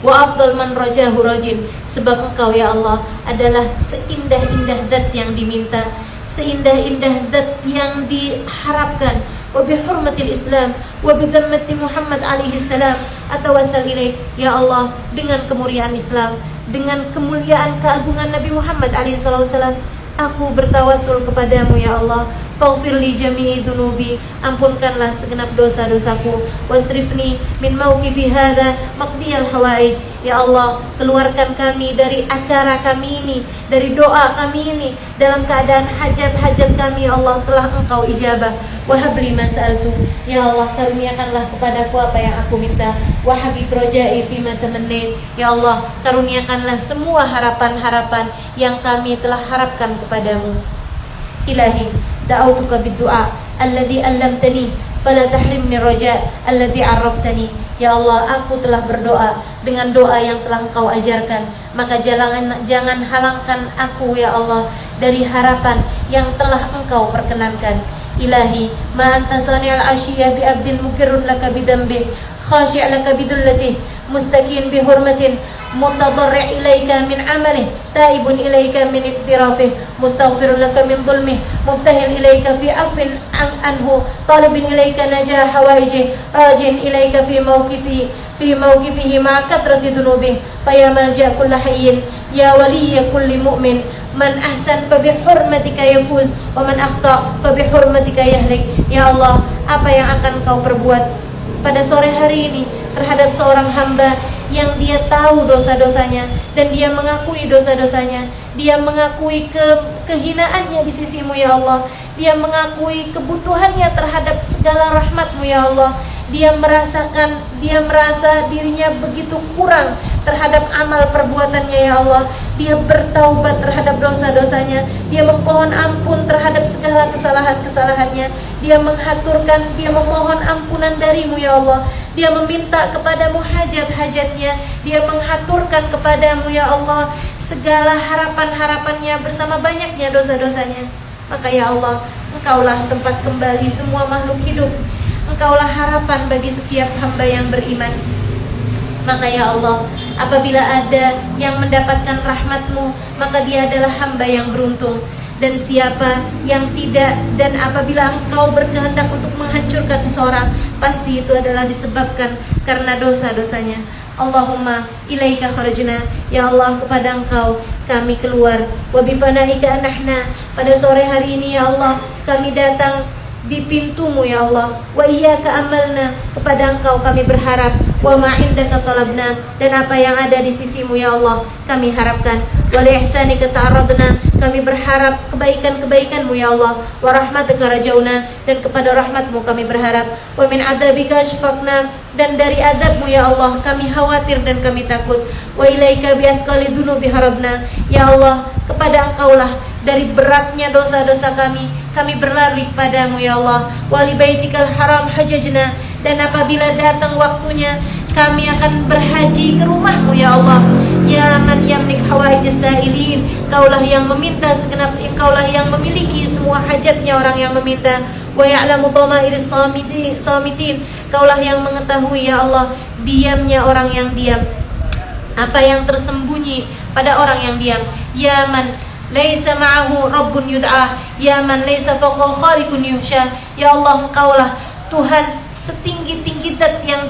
Wa afdal man rajahu rajin, sebab engkau ya Allah adalah seindah-indah Zat yang diminta, seindah-indah Zat yang diharapkan. Wa bi hurmatil Islam wa bi dhammati Muhammad alaihi salam atawassal ilaik. Ya Allah, dengan kemuliaan Islam, dengan kemuliaan keagungan Nabi Muhammad alaihi salam, aku bertawasul kepadamu ya Allah. Faghfir li jami'i dunubi, ampunkanlah segenap dosa-dosaku. Wasrifni min mauqifi hadza maqdiyal hawaij. Ya Allah, keluarkan kami dari acara kami ini, dari doa kami ini, dalam keadaan hajat-hajat kami ya Allah telah engkau ijabah. Wahabli ma sa'altu, ya Allah, karuniakanlah kepadaku apa yang aku minta. Wahabib rojai fima tamannait, ya Allah, karuniakanlah semua harapan-harapan yang kami telah harapkan kepadamu. Ilahi, da'autuka bid-du'a alladhi 'allamtani fala tahrimni raja alladhi 'arraftani. Ya Allah, aku telah berdoa dengan doa yang telah engkau ajarkan, maka jangan halangkan aku ya Allah dari harapan yang telah engkau perkenankan. Ilahi, ma anta sani'al asyiyah bi abdin mukirrun laka bidambi khashi' laka bidullati mustakin bi hurmatin mutadarri' ilaika min amalih taibun ilaika min iktirafih mustaghfirun laka min dhulmih mubtahil ilaika fi afin anhu talibin ilaika najah hawaijih rajin ilaika fi mawqifihi ma'a katrati dunubih faya malja kulla hayyin ya waliyya kulli mu'min man ahsan fa bi hurmatika yafuz wa man akhta fa bi hurmatika yahlik. Ya Allah, apa yang akan kau perbuat pada sore hari ini terhadap seorang hamba yang dia tahu dosa-dosanya dan dia mengakui dosa-dosanya, dia mengakui kehinaannya di sisimu ya Allah, dia mengakui kebutuhannya terhadap segala rahmatmu ya Allah, dia merasa dirinya begitu kurang terhadap amal perbuatannya ya Allah, dia bertaubat terhadap dosa-dosanya, dia memohon ampun terhadap segala kesalahan-kesalahannya, dia menghaturkan, dia memohon ampunan darimu ya Allah, dia meminta kepadamu hajat-hajatnya, dia menghaturkan kepadamu ya Allah segala harapan-harapannya bersama banyaknya dosa-dosanya. Maka ya Allah, Engkaulah tempat kembali semua makhluk hidup, Engkaulah harapan bagi setiap hamba yang beriman. Maka ya Allah, apabila ada yang mendapatkan rahmat-Mu, maka dia adalah hamba yang beruntung. Dan siapa yang tidak, dan apabila Engkau berkehendak untuk menghancurkan seseorang, pasti itu adalah disebabkan karena dosa-dosanya. Allahumma ilaika kharajna, ya Allah, kepada Engkau kami keluar. Wa bifanaika anahna, pada sore hari ini ya Allah kami datang di pintu-Mu ya Allah. Wa iyyaka amalna, kepada Engkau kami berharap. Wa ma indaka talabna, dan apa yang ada di sisi-Mu ya Allah kami harapkan. Wa li ihsanika ta'arradna, kami berharap kebaikan-kebaikan-Mu ya Allah. Wa rahmataka rajauna, dan kepada rahmat-Mu kami berharap. Wa min adzabika syafaqna, dan dari azab-Mu ya Allah kami khawatir dan kami takut. Wa ilaika bi athqali dzunubi harabna, ya Allah kepada Engkaulah dari beratnya dosa-dosa kami berlari kepadamu ya Allah. Wa li baitikal haram hajajna, dan apabila datang waktunya kami akan berhaji ke rumah-Mu ya Allah. Ya man yamlik hawaijis sa'ilin, Engkaulah yang meminta segenap, Engkaulah yang memiliki semua hajatnya orang yang meminta. Wa ya'lamu dhamairis samitin, Engkaulah yang mengetahui ya Allah diamnya orang yang diam, apa yang tersembunyi pada orang yang diam. Ya man laisa ma'ahu rabbun yud'ah, ya man laisa fawqa khaliqun yuhsha, ya Allah Engkaulah Tuhan setinggi-tinggi zat yang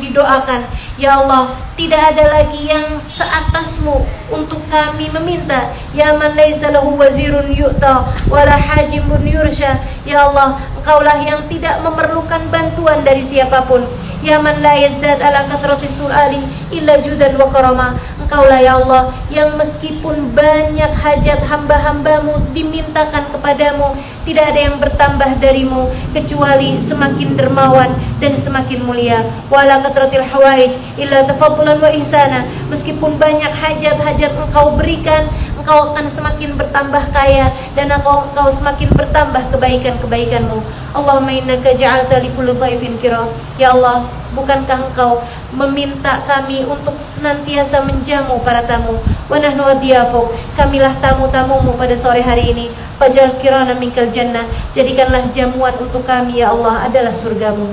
didoakan. Ya Allah, tidak ada lagi yang seatas-Mu untuk kami meminta. Ya man laisa lahu wazirun yu'ta wala hajimun yursha, ya Allah Engkaulah yang tidak memerlukan bantuan dari siapapun. Ya man la yazdad ala kathratis su'ali illa judan wa karama, Engkaulah ya Allah yang meskipun banyak hajat hamba-hamba-Mu dimintakan kepadamu, tidak ada yang bertambah darimu kecuali semakin dermawan dan semakin mulia. Wala kathratil hawaij illa tafaddulan wa ihsana, meskipun banyak hajat-hajat Engkau berikan, Engkau akan semakin bertambah kaya, dan Engkau semakin bertambah kebaikan-kebaikan-Mu. Allahumma innaka ja'alta likulli dhaifin kiram, ya Allah bukankah Engkau meminta kami untuk senantiasa menjamu para tamu. Wa nahnu adiyafuk, kamilah tamu-tamu-Mu pada sore hari ini. Fajal kirana minkal jannah, jadikanlah jamuan untuk kami ya Allah adalah surga-Mu.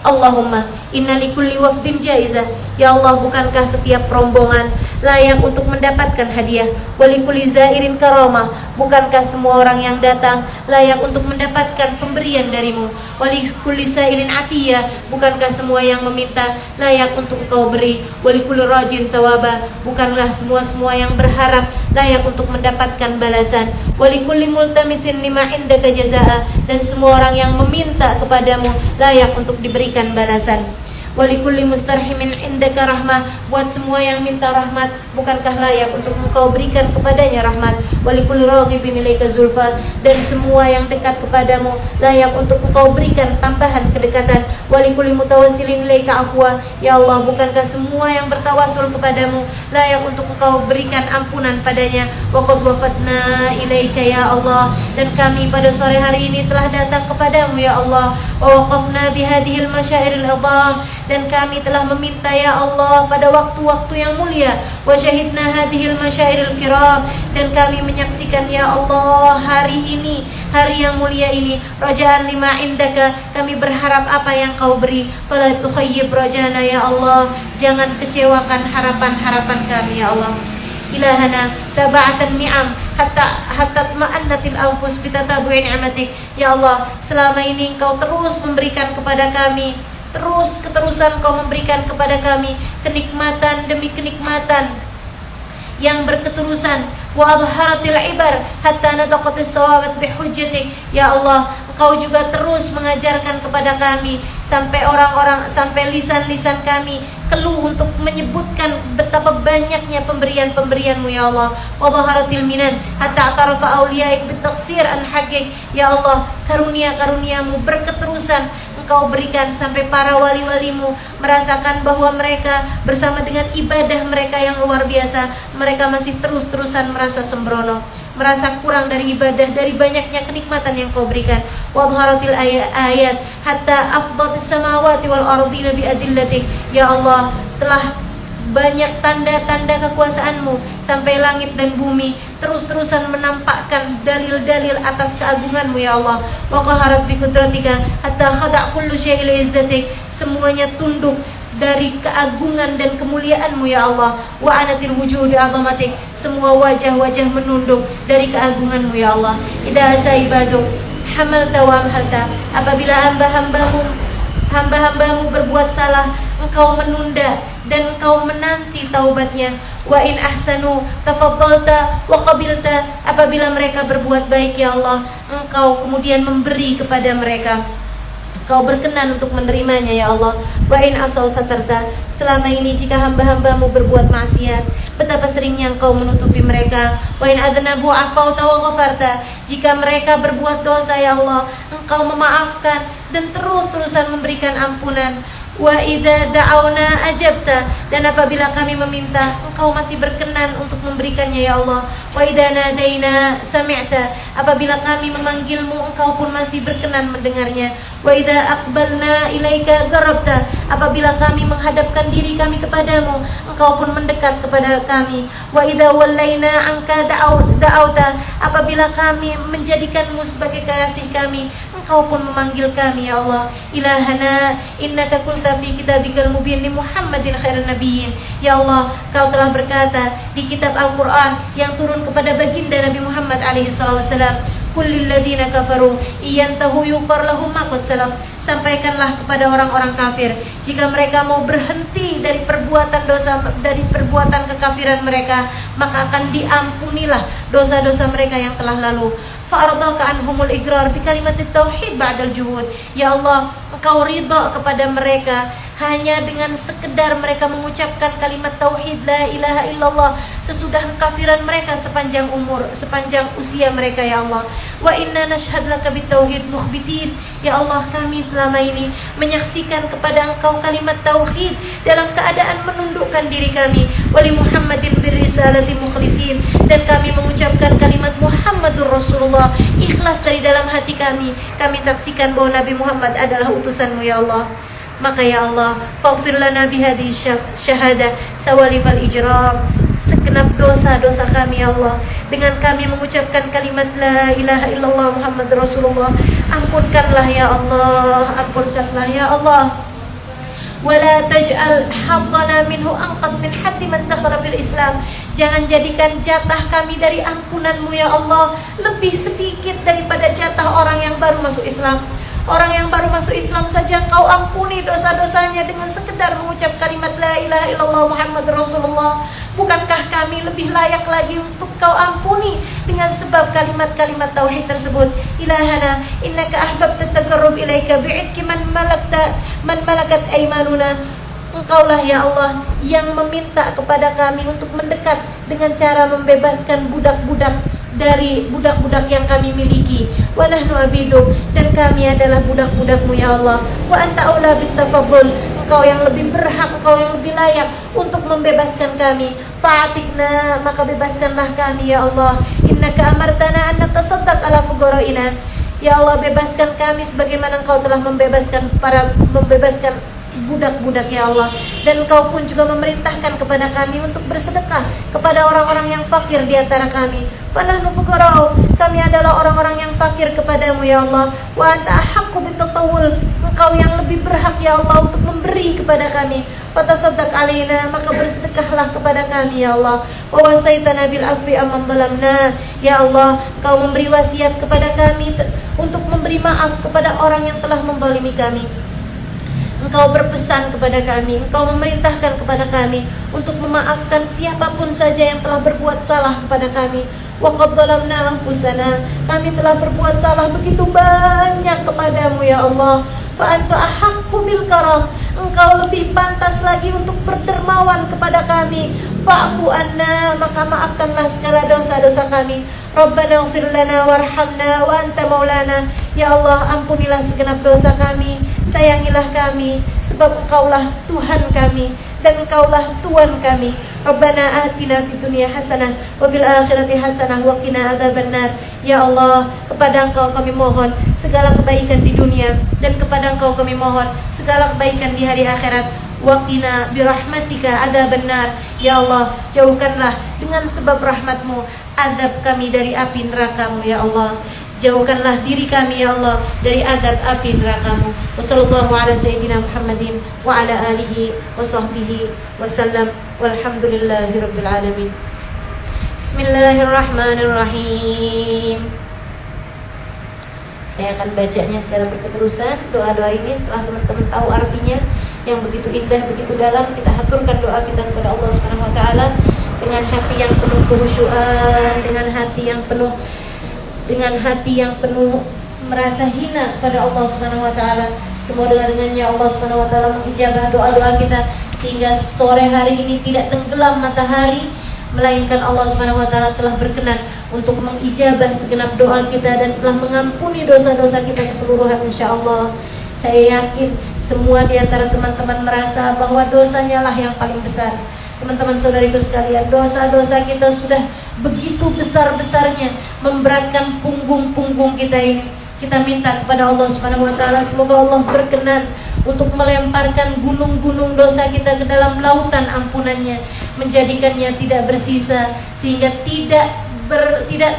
Allahumma inna likulli wafdin jaizah, ya Allah bukankah setiap rombongan layak untuk mendapatkan hadiah. Walikuli zairin karamah, bukankah semua orang yang datang layak untuk mendapatkan pemberian darimu. Walikuli sailin atiyah, bukankah semua yang meminta layak untuk Engkau beri. Walikuli rajin tawaba, bukanlah semua yang berharap layak untuk mendapatkan balasan. Walikuli multamisin lima indaka jazaa, dan semua orang yang meminta kepadamu layak untuk diberikan balasan. Walikulli mustarhimin indaka rahmah, buat semua yang minta rahmat bukankah layak untuk Engkau berikan kepadanya rahmat. Walikulli raghibin ilaika zulfa, dan semua yang dekat kepadamu layak untuk Engkau berikan tambahan kedekatan. Walikulli mutawassilin ilaika afwa, ya Allah bukankah semua yang bertawasul kepadamu layak untuk Engkau berikan ampunan padanya. Wa qad wafatna ilaika ya Allah, dan kami pada sore hari ini telah datang kepadamu ya Allah. Wa waqafna bihadhil masyairil adham, dan kami telah meminta ya Allah pada waktu-waktu yang mulia. Wa syahidna hadhil masyairil kiram, dan kami menyaksikan ya Allah hari ini, hari yang mulia ini. Rajaan lima indaka, kami berharap apa yang Kau beri. Fala tukhayyib rajana ya Allah, jangan kecewakan harapan-harapan kami ya Allah. Ilahana taba'atan ni'am hatta ma'annatil anfus bitatabu'i ni'matik, ya Allah selama ini Engkau terus memberikan kepada kami, keterusan Kau memberikan kepada kami kenikmatan demi kenikmatan yang berketerusan. Wa adharatil ibar hatta nadaqatis sawabat bihujjatik, ya Allah Engkau juga terus mengajarkan kepada kami sampai lisan-lisan kami keluh untuk menyebutkan betapa banyaknya pemberian-pemberian-Mu ya Allah. Wa dhaharatil minan hatta atarafa awliyaik bitaksir an haqiq, ya Allah karunia-karuniamu berketerusan. Engkau berikan sampai para wali-walimu merasakan bahwa mereka bersama dengan ibadah mereka yang luar biasa, mereka masih terus-terusan merasa sembrono, merasa kurang dari ibadah, dari banyaknya kenikmatan yang Kau berikan. Wa dhaharatil ayat hatta afdatis samawati wal ardina bi adillatik. Ya Allah, telah banyak tanda-tanda kekuasaan-Mu sampai langit dan bumi terus-terusan menampakkan dalil-dalil atas keagungan-Mu ya Allah. Wa qaharat bi qudratika hatta khada' kullu syai'in li izzatik. Semuanya tunduk dari keagungan dan kemuliaan-Mu ya Allah. Wa anatil wujuhi azamatik. Semua wajah-wajah menunduk dari keagungan-Mu ya Allah. Idza saibaduk hamalta wa amhalta. Apabila hamba-hambamu berbuat salah, Engkau menunda dan Engkau menanti taubatnya. Wa in ahsanu tafaddalta wa qabilta. Apabila mereka berbuat baik ya Allah, Engkau kemudian memberi kepada mereka, Engkau berkenan untuk menerimanya ya Allah. Wa in asaw satarta. Selama ini jika hamba-hambamu berbuat maksiat, betapa seringnya Engkau menutupi mereka. Wa in adnabu afauta wa ghafarta. Jika mereka berbuat dosa ya Allah, Engkau memaafkan dan terus-terusan memberikan ampunan. Wa idza da'auna ajabta. Dan apabila kami meminta, Engkau masih berkenan untuk memberikannya ya Allah. Wa idza nadaina sami'ta. Apabila kami memanggilmu, Engkau pun masih berkenan mendengarnya. Wa idza aqbalna ilaika garabta. Apabila kami menghadapkan diri kami kepadamu, Engkau pun mendekat kepada kami. Wa idza wallaina anka da'auta. Apabila kami menjadikanmu sebagai kekasih kami, Engkau pun memanggil kami ya Allah. Ilahana innaka qulta fi kitabikal mubin li Muhammadin khairan nabiyyin. Ya Allah, Kau telah berkata di kitab Al-Qur'an yang turun kepada baginda Nabi Muhammad alaihi wasallam, kullil ladzina kafaru iyantahu yufar lahum ma qad salaf. Sampaikanlah kepada orang-orang kafir, jika mereka mau berhenti dari perbuatan dosa, dari perbuatan kekafiran mereka, maka akan diampunilah dosa-dosa mereka yang telah lalu. Fa'ardaka anhumul igrar bi kalimatit tauhid ba'dal juhud. Ya Allah, Engkau ridha kepada mereka hanya dengan sekedar mereka mengucapkan kalimat tauhid la ilaha illallah sesudah kekafiran mereka sepanjang umur, sepanjang usia mereka ya Allah. Wa inna nashhad laka bitauhid mukhbitin. Ya Allah, kami selama ini menyaksikan kepada Engkau kalimat tauhid dalam keadaan menundukkan diri kami. Wa li Muhammadin birrisalati mukhlisin. Dan kami mengucapkan kalimat Muhammadur Rasulullah ikhlas dari dalam hati kami. Kami saksikan bahwa Nabi Muhammad adalah utusan-Mu ya Allah. Maka ya Allah, faghfir lana bihadhihi syahadah sawalifal ijram. Segenap dosa-dosa kami ya Allah, dengan kami mengucapkan kalimat la ilaha illallah Muhammad Rasulullah, ampunkanlah ya Allah, ampunkanlah ya Allah. Wala taj'al haddana minhu anqas min haddi man dakhara fil Islam. Jangan jadikan jatah kami dari ampunan-Mu ya Allah lebih sedikit daripada jatah orang yang baru masuk Islam. Orang yang baru masuk Islam saja Kau ampuni dosa-dosanya dengan sekedar mengucap kalimat la ilaha illallah Muhammad Rasulullah. Bukankah kami lebih layak lagi untuk Kau ampuni dengan sebab kalimat-kalimat tauhid tersebut? Ilahana innaka ahbabta taqarrub ilaika bi'idki man malakat aymanuna. Engkaulah ya Allah yang meminta kepada kami untuk mendekat dengan cara membebaskan budak-budak dari budak-budak yang kami miliki. Wa nahnu abiduk. Dan kami adalah budak-budak-Mu ya Allah. Wa anta aula bittafaddul. Engkau yang lebih berhak, Engkau yang lebih layak untuk membebaskan kami. Fa'atikna, maka bebaskanlah kami ya Allah. Innaka amartana an natasaddaq ala fuqaraina. Ya Allah, bebaskan kami sebagaimana Engkau telah membebaskan budak-budak ya Allah. Dan Engkau pun juga memerintahkan kepada kami untuk bersedekah kepada orang-orang yang fakir di antara kami. Fanahnu fuqara'u. Kami adalah orang-orang yang fakir kepadamu ya Allah. Wa anta ahaqqu bitatawul. Engkau yang lebih berhak ya Allah untuk memberi kepada kami. Fatasaddaq alaina, maka bersedekahlah kepada kami ya Allah. Wa wasaitana bil afwi amman zalamna. Ya Allah, Engkau memberi wasiat kepada kami untuk memberi maaf kepada orang yang telah menzalimi kami. Engkau berpesan kepada kami, Engkau memerintahkan kepada kami untuk memaafkan siapapun saja yang telah berbuat salah kepada kami. Wa qad zalamna anfusana. Kami telah berbuat salah begitu banyak kepadamu ya Allah. Fa anta ahaqqu bil karam. Engkau lebih pantas lagi untuk berdermawan kepada kami. Fa'fu anna, maka maafkanlah segala dosa-dosa kami. Rabbana ighfir lana warhamna wa anta maulana. Ya Allah, ampunilah segenap dosa kami, sayangilah kami, sebab Engkaulah Tuhan kami dan Engkaulah Tuhan kami. Rabbana atina fid dunya hasanah wa fil akhirati hasanah wa qina adzabannar. Ya Allah, kepada Engkau kami mohon segala kebaikan di dunia, dan kepada Engkau kami mohon segala kebaikan di hari akhirat. Wa qina bi rahmatika adzabannar. Ya Allah, jauhkanlah dengan sebab rahmat-Mu azab kami dari api neraka-Mu ya Allah. Jauhkanlah diri kami ya Allah dari azab api neraka-Mu. Wassallallahu ala sayyidina Muhammadin wa ala alihi wa sahbihi wasallam. Walhamdulillahi rabbil alamin. Bismillahirrahmanirrahim. Saya akan bacanya secara berketerusan. Doa-doa ini setelah teman-teman tahu artinya yang begitu indah, begitu dalam, kita haturkan doa kita kepada Allah Subhanahu wa taala dengan hati yang penuh kehusyuan, dengan hati yang penuh merasa hina kepada Allah Subhanahu wa taala. Semoga dengannya Allah Subhanahu wa taala mengijabah doa-doa kita, sehingga sore hari ini tidak tenggelam matahari, melainkan Allah Subhanahu wa taala telah berkenan untuk mengijabah segenap doa kita dan telah mengampuni dosa-dosa kita keseluruhan insyaallah. Saya yakin semua di antara teman-teman merasa bahwa dosanya lah yang paling besar. Teman-teman saudariku sekalian, dosa-dosa kita sudah begitu besar-besarnya memberatkan punggung-punggung kita ini. Kita minta kepada Allah Subhanahu wa taala semoga Allah berkenan untuk melemparkan gunung-gunung dosa kita ke dalam lautan ampunannya, menjadikannya tidak bersisa, sehingga tidak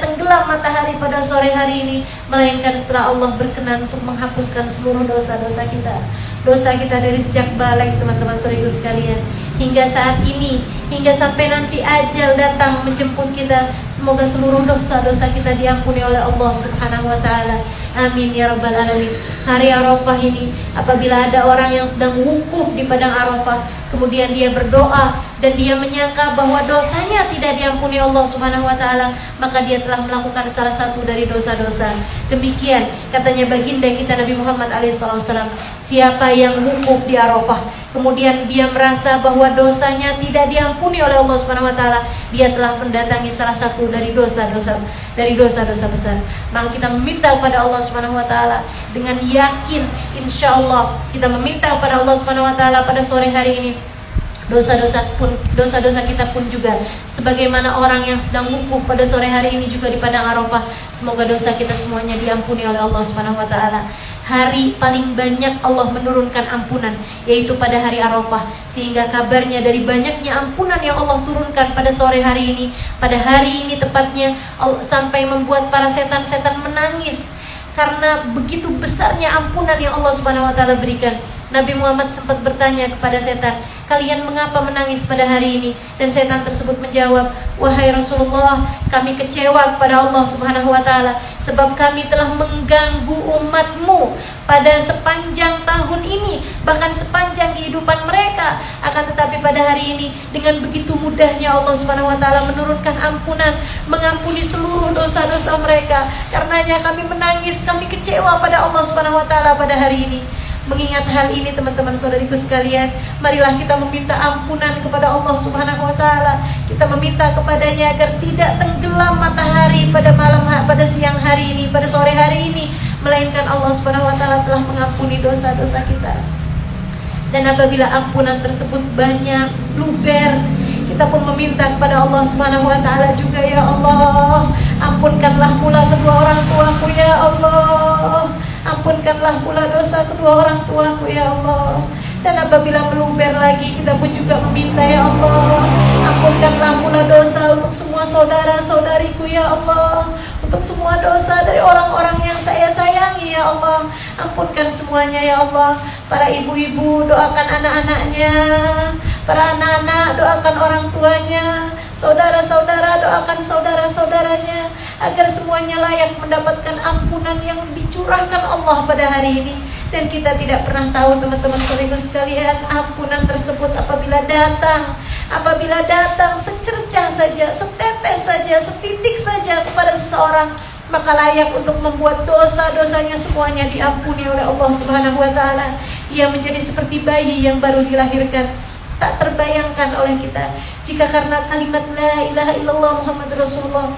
tenggelam matahari pada sore hari ini, melainkan setelah Allah berkenan untuk menghapuskan seluruh dosa-dosa kita. Dosa kita dari sejak balik teman-teman saudaraku sekalian hingga saat ini, hingga sampai nanti ajal datang menjemput kita, semoga seluruh dosa-dosa kita diampuni oleh Allah Subhanahu wa taala. Amin ya rabbal alamin. Hari Arafah ini, apabila ada orang yang sedang wukuf di padang Arafah, kemudian dia berdoa dan dia menyangka bahwa dosanya tidak diampuni Allah Subhanahu wa taala, maka dia telah melakukan salah satu dari dosa-dosa. Demikian katanya baginda kita Nabi Muhammad alaihissalam, siapa yang wukuf di Arafah kemudian dia merasa bahwa dosanya tidak diampuni oleh Allah Subhanahu wa taala, dia telah mendatangi salah satu dari dosa-dosa besar. Maka kita meminta kepada Allah Subhanahu wa taala dengan yakin, insyaallah kita meminta kepada Allah Subhanahu wa taala pada sore hari ini, dosa-dosa kita pun juga sebagaimana orang yang sedang wukuf pada sore hari ini juga di padang Arafah, semoga dosa kita semuanya diampuni oleh Allah Subhanahu wa taala. Hari paling banyak Allah menurunkan ampunan yaitu pada hari Arafah, sehingga kabarnya dari banyaknya ampunan yang Allah turunkan pada sore hari ini, pada hari ini tepatnya, sampai membuat para setan-setan menangis karena begitu besarnya ampunan yang Allah Subhanahu wa taala berikan. Nabi Muhammad sempat bertanya kepada setan, kalian mengapa menangis pada hari ini? Dan setan tersebut menjawab, wahai Rasulullah, kami kecewa kepada Allah Subhanahu wa taala sebab kami telah mengganggu umatmu pada sepanjang tahun ini, bahkan sepanjang kehidupan mereka. Akan tetapi pada hari ini dengan begitu mudahnya Allah Subhanahu wa taala menurunkan ampunan, mengampuni seluruh dosa-dosa mereka. Karenanya kami menangis, kami kecewa pada Allah Subhanahu wa taala pada hari ini. Mengingat hal ini teman-teman saudariku sekalian, marilah kita meminta ampunan kepada Allah Subhanahu wa taala. Kita meminta kepadanya agar tidak tenggelam matahari pada siang hari ini, pada sore hari ini, melainkan Allah Subhanahu wa taala telah mengampuni dosa-dosa kita. Dan apabila ampunan tersebut banyak, luber, kita pun meminta kepada Allah Subhanahu wa taala juga, ya Allah, ampunkanlah pula kedua orang tuaku ya Allah. Ampunkanlah pula dosa kedua orang tuaku ya Allah. Dan apabila meluber lagi, kita pun juga meminta, ya Allah, ampunkanlah pula dosa untuk semua saudara-saudariku ya Allah, untuk semua dosa dari orang-orang yang saya sayangi ya Allah. Ampunkan semuanya ya Allah. Para ibu-ibu doakan anak-anaknya, para anak-anak doakan orang tuanya, saudara-saudara doakan saudara-saudaranya, agar semuanya layak mendapatkan ampunan yang dicurahkan Allah pada hari ini. Dan kita tidak pernah tahu teman-teman saudara sekalian, ampunan tersebut apabila datang secercah saja, setetes saja, setitik saja kepada seseorang, maka layak untuk membuat dosa-dosanya semuanya diampuni oleh Allah Subhanahu wa taala. Ia menjadi seperti bayi yang baru dilahirkan. Tak terbayangkan oleh kita jika karena kalimat la ilaha illallah Muhammad Rasulullah,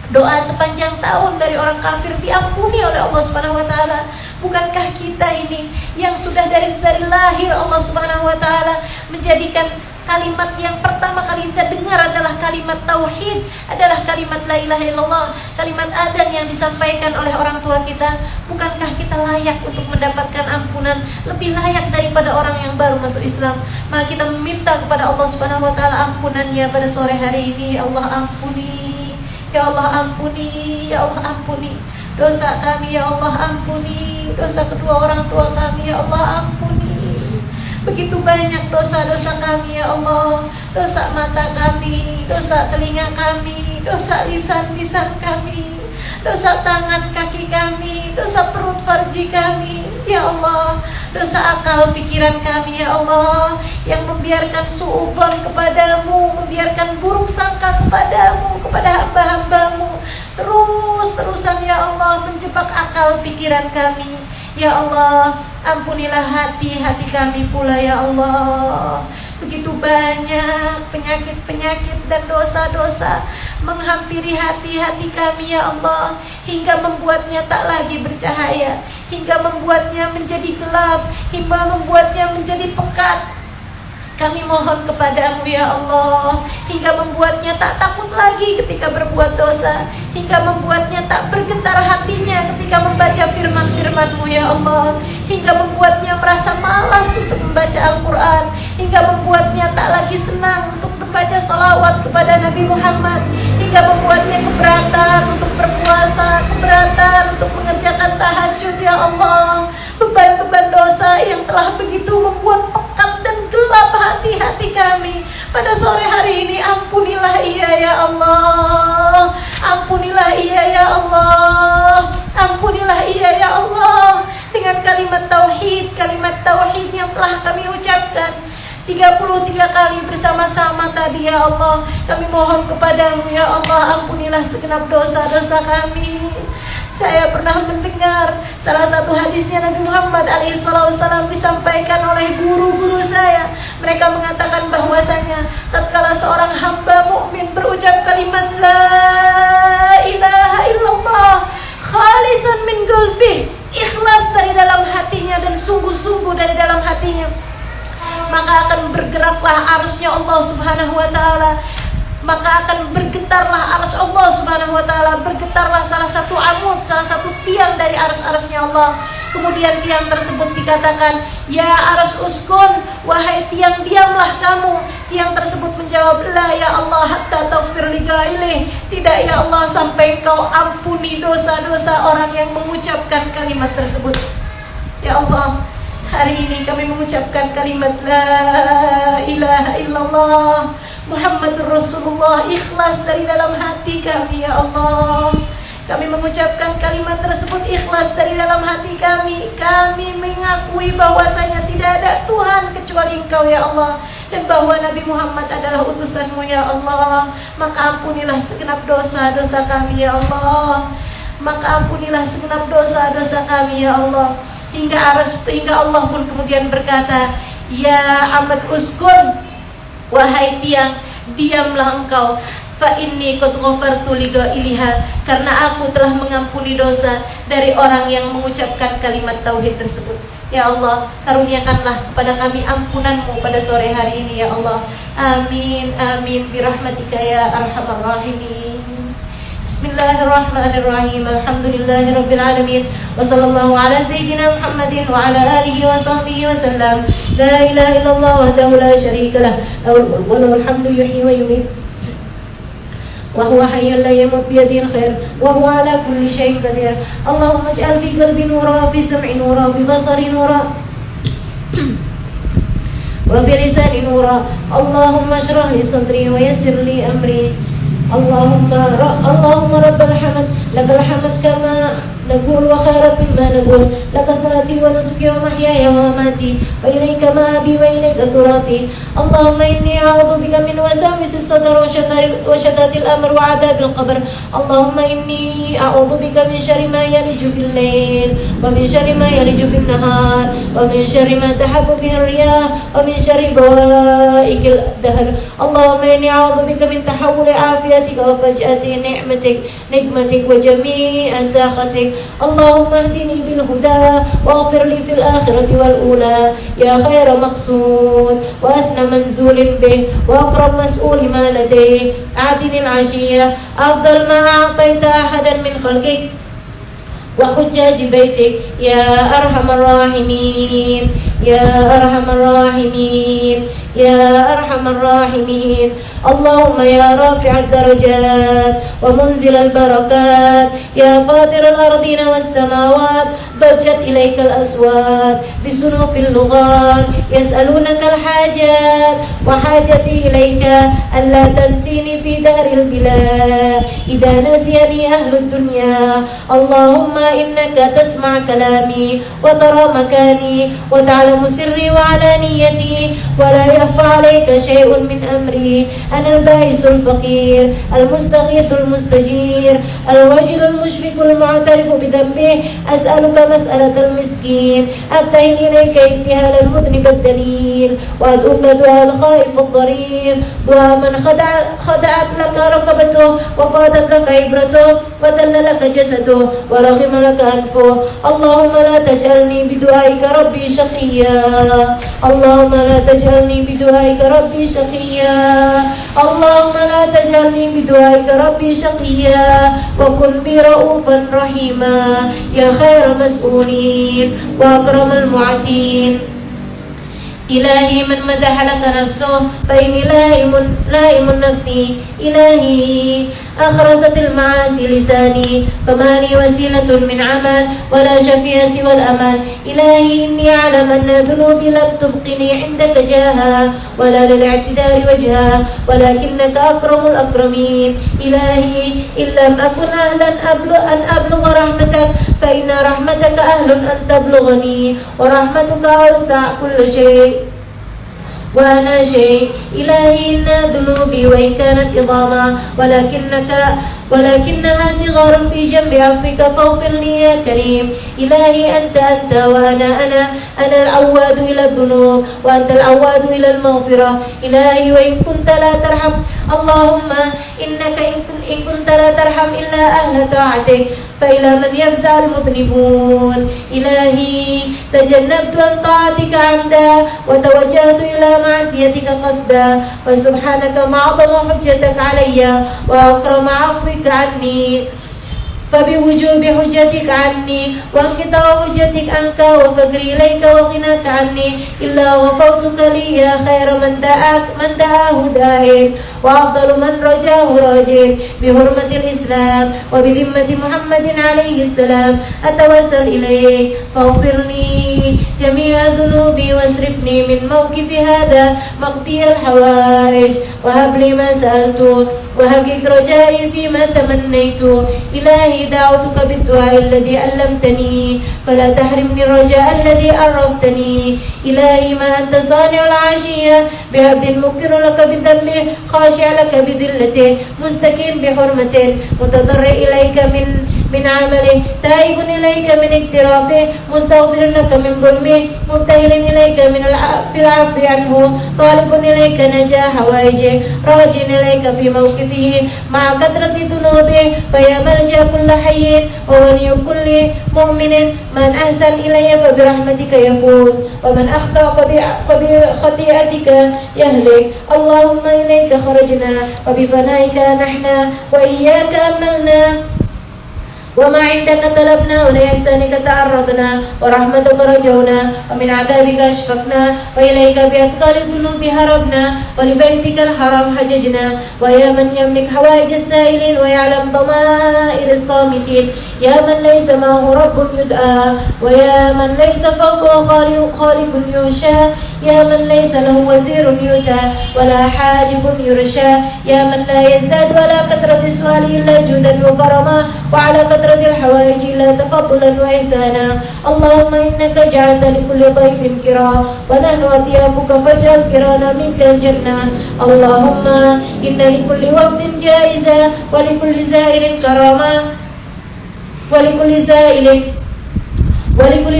doa sepanjang tahun dari orang kafir diampuni oleh Allah Subhanahu wa taala, Bukankah kita ini yang sudah dari lahir Allah Subhanahu wa taala menjadikan kalimat yang pertama kali kita dengar adalah kalimat tauhid, adalah kalimat la ilaha illallah, kalimat adzan yang disampaikan oleh orang tua kita. Bukankah kita layak untuk mendapatkan ampunan, lebih layak daripada orang yang baru masuk Islam? Maka kita meminta kepada Allah Subhanahu wa taala ampunannya pada sore hari ini. Ya Allah ampuni, ya Allah ampuni, ya Allah ampuni dosa kami, ya Allah ampuni dosa kedua orang tua kami, ya Allah ampuni. Begitu banyak dosa-dosa kami, ya Allah. Dosa mata kami, dosa telinga kami, dosa lisan-lisan kami, dosa tangan kaki kami, dosa perut farji kami, ya Allah. Dosa akal pikiran kami, ya Allah, yang membiarkan suudzon kepadamu, membiarkan buruk sangka kepadamu, kepada hamba-hambamu, terus-terusan, ya Allah, menjebak akal pikiran kami. Ya Allah, ampunilah hati-hati kami pula, ya Allah. Begitu banyak penyakit-penyakit dan dosa-dosa menghampiri hati-hati kami, ya Allah, hingga membuatnya tak lagi bercahaya, hingga membuatnya menjadi gelap, hingga membuatnya menjadi pekat. Kami mohon kepadamu, ya Allah, hingga membuatnya tak takut lagi ketika berbuat dosa, hingga membuatnya tak bergetar hatinya ketika membaca firman-firman-Mu, ya Allah, hingga membuatnya merasa malas untuk membaca Al-Quran, hingga membuatnya tak lagi senang untuk membaca salawat kepada Nabi Muhammad, hingga membuatnya keberatan untuk berpuasa, keberatan untuk mengerjakan tahajud, ya Allah. Beban-beban dosa yang telah begitu membuat pekat dan gelap hati-hati kami pada sore hari ini, ampunilah ia, ya Allah. Ampunilah ia, ya Allah. Ampunilah ia, ya Allah. Dengan kalimat tauhid yang telah kami ucapkan 33 kali bersama-sama tadi, ya Allah, kami mohon kepadamu, ya Allah, ampunilah segenap dosa-dosa kami. Saya pernah mendengar salah satu hadisnya Nabi Muhammad alaihissalam disampaikan oleh guru-guru saya. Mereka mengatakan bahwasanya tatkala seorang hamba mukmin berucap kalimat la ilaha illallah khalisan min qalbi, ikhlas dari dalam hatinya dan sungguh-sungguh dari dalam hatinya, maka akan bergeraklah arsy-Nya Allah Subhanahu wa taala, maka akan bergetarlah arsy Allah Subhanahu wa taala, bergetarlah salah satu amud, salah satu tiang dari arsy-nya Allah. Kemudian tiang tersebut dikatakan, ya arsy uskun, wahai tiang diamlah kamu. Tiang tersebut menjawab, la ya Allah hatta taghfir li ghailih, tidak ya Allah sampai Engkau ampuni dosa-dosa orang yang mengucapkan kalimat tersebut. Ya Allah, hari ini kami mengucapkan kalimat la ilaha illallah Muhammadur Rasulullah ikhlas dari dalam hati kami, ya Allah. Kami mengucapkan kalimat tersebut ikhlas dari dalam hati kami. Kami mengakui bahwasanya tidak ada Tuhan kecuali Engkau, ya Allah, dan bahwa Nabi Muhammad adalah utusan-Mu, ya Allah. Maka ampunilah segenap dosa-dosa kami, ya Allah. Maka ampunilah segenap dosa-dosa kami, ya Allah. Hingga Allah pun kemudian berkata, ya amad uskun, wahai tiang diamlah engkau, fa inni qad ghafartu li ghailiha, karena aku telah mengampuni dosa dari orang yang mengucapkan kalimat tauhid tersebut. Ya Allah, karuniakanlah kepada kami ampunan-Mu pada sore hari ini, ya Allah. Amin amin birahmatika ya arhamar rahimin. Bismillahirrahmanirrahim. Alhamdulillahirabbil alamin. Wa sallallahu ala sayyidina Muhammadin wa ala alihi wa sahbihi wa sallam. La ilaha illallah wahdahu la syarika lah. Lahul mulku wa lahul hamdu yuhyi wa yumiit. Wa huwa hayyun la yamut bi yadihi al-khair wa huwa ala kulli syai'in qadir. Allahumma ij'al fi qalbi nura wa fi sam'i nura wa fi basari nura wa fi lisani nura. Allahumma shrah li sadri wa yassir li amri. Allahumma rabbal hamd, lakal hamd kama naqul wa khairan mimma naqul, laka salati wa nusuki wa mahyaya wa mamati, wa ilayka ma'abi wa ilayka turati. Allahumma inni a'udzu bika min wasawisi sadr wa syatatil amr wa adzabil qabr. Allahumma inni a'udzu bika min syarri ma yaliju fil lail wa min syarri ma yaliju fil nahar wa min syarri ma tahabbu bihi riyah wa min syarri bawaikil dahr. Allahumma inni a'udzu bika min tahawuli afiyatika wa faj'ati nikmatik wa jami'i sakhatik. اللهم اهدني بالهدى واغفر لي في الآخرة والأولى يا خير مقصود وأسنى منزول به وأكرم مسؤول ما لديه. أعطني العشية أفضل ما أعطيت أحدا من خلقك وحجاج بيتك يا أرحم الراحمين يا أرحم الراحمين يا أرحم الراحمين. اللهم يا رافع الدرجات ومنزل البركات يا فاطر الأرضين والسماوات ضجت إليك الأصوات بصنوف اللغات يسألونك الحاجات وحاجتي إليك ألا تنسيني في دار البلاد إذا نسيني أهل الدنيا. اللهم إنك تسمع كلامي وترى مكاني وتعلم سري وعلانيتي ولا يخفى عليك شيء من أمري. أنا البائس الفقير المستغيث المستجير الوجل المشفق المعترف بذنبه. أسألك مسألة المسكين أبتهل إليك ابتهال المذنب الدليل وأدعوك دعاء الخائف الضرير دعاء من خدعت لك ركبته وفاضت لك عبرته وذل لك جسده ورغم لك أنفه. اللهم لا تجعلني بدعائك ربي شقيا اللهم لا تجعلني بدعائك ربي شقيا اللهم لا تجعلني بدعائك ربي شقيا وكن بي رؤوفا رحيما يا خير مسؤولين وأكرم المعتين. إلهي من مدح لك نفسه فإني لائم نفسي. إلهي أخرست المعاصي لساني فما لي وسيلة من عمل ولا شفيع سوى الأمل. إلهي إني أعلم أن ذنوبي لم تبقني عندك جاها ولا للاعتذار وجها ولكنك أكرم الأكرمين. إلهي إن لم أكن أهلا أن أبلغ رحمتك فإن رحمتك أهل أن تبلغني ورحمتك أوسع كل شيء وأنا شيء. إلهي إن ذنوبي وإن كانت عظاما ولكنها صغار في جنب عفوك فاغفر لي يا كريم. إلهي أنت وأنا أنا العواد إلى الذنوب وأنت العواد إلى المغفرة. إلهي وإن كنت لا ترحم اللهم إنك إن كنت لا ترحم إلا أهل طاعتك فإلى من يفزع المذنبون. إلهي تجنبت عن طاعتك عمدا وتوجهت إلى معصيتك قصدا فسبحانك ما أعظم حجتك علي وأكرم عفوك عني فبوجوب حجتك عني وانقطاع حجتك عنك وفقري إليك وغناك عني إلا غفرتك لي يا خير من دعاه داعٍ وأفضل من رجاه راجٍ. بحرمة الإسلام وبذمة محمد عليه السلام أتوسل إليك فاغفر لي جميع ذنوبي واصرفني من موقف هذا مقضي الحوائج وهب لي ما سألت وحقق رجائي فيما تمنيت. إلهي دعوتك بالدعاء الذي علمتني فلا تحرمني الرجاء الذي عرفتني. إلهي ما أنت صانع العشية بعبد مقر لك بذنبه خاشع لك بذلته مستكين بحرمته متضرع إليك من عمله تائب إليك من اقترافه مستغفر لك من ظلمه مبتهل إليك في العفو عنه طالب إليك نجاح حوائجه راج إليك في موقفه مع كثرة ذنوبه فيا ملجأ كل حي وولي كل مؤمن من أحسن إلي فبرحمتك يفوز ومن أخطأ فبخطيئتك يهلك. اللهم إليك خرجنا وبفنائك نحنا وإياك أملنا وما عندك طلبنا ولإحسانك تعرضنا ورحمتك رجونا ومن عذابك أشفقنا وإليك بأثقال الذنوب هربنا ولبيتك الحرام حججنا. ويا من يملك حوائج السائلين ويعلم ضمائر الصامتين يا من ليس معه رب يدعى ويا من ليس فوقه خالق ينشى يا من ليس له وزير يؤتى ولا حاجب يرشى يا من لا يزداد ولا كثرة السؤال إلا جودا وكرما وعلى كثرة الحوائج إلا تفضلا وإحسانا. اللهم إنك جعلت لكل ضيف كرام ونحن أضيافك فاجعل كرانا منك الجنة. اللهم إن لكل وفد جائزة ولكل زائر كرامة ولكل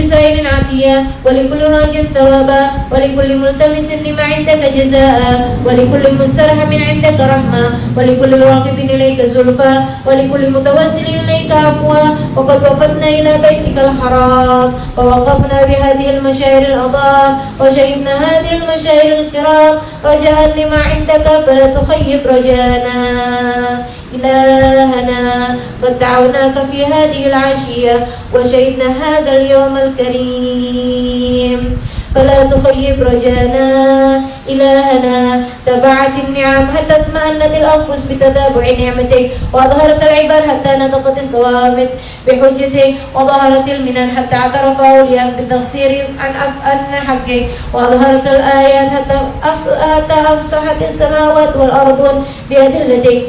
سائل عطية ولكل راج ثوابا ولكل ملتمس لما عندك جزاء ولكل مسترحم عندك رحمة ولكل راغب إليك زلفى ولكل متوسل إليك بك عفوا وقد وفدنا إلى بيتك الحرام ووقفنا بهذه المشاعر العظام وشهدنا هذه المشاعر الكرام رجاء لما عندك فلا تخيب رجانا إلهنا قد دعوناك في هذه العشية وشهدنا هذا اليوم الكريم فلا تخيب رجانا إلهنا تبعت النعم حتى اطمأنت الأنفس بتتابع نعمتك وأظهرت العباد حتى نطقت الصوامت بحجتك وظهرت المنن حتى اعترف أولياء بالتقصير عن حقك وأظهرت الآيات حتى أفصحت السماوات والأرض بأدلتك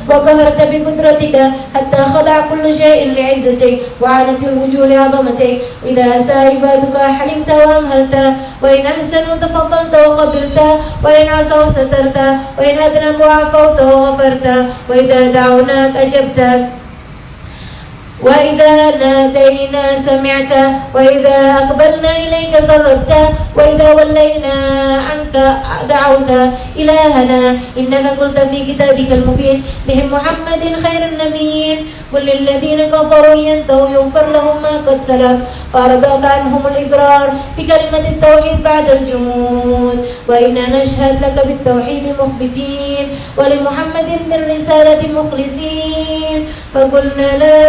وقهرت بقدرتك حتى خضع كل شيء لعزتك وعانت الوجوه لعظمتك إذا أسى عبادك حلمت وأمهلت وإن أحسنوا تفضلت وقبلت وإن عصوا سترت وإن أذنبوا عفوت وغفرت وإذا دعوناك أجبت وإذا نادينا سمعت وإذا أقبلنا إليك قربت وإذا ولينا عنك دعوت إلهنا إنك قلت في كتابك المبين بهم محمد خير النبيين قل للذين كفروا ينتهوا يغفر لهم ما قد سلف فأرضاك عنهم الإقرار بكلمة التوحيد بعد الجمود وإنا نشهد لك بالتوحيد مخبتين ولمحمد بالرسالة مخلصين فقلنا لا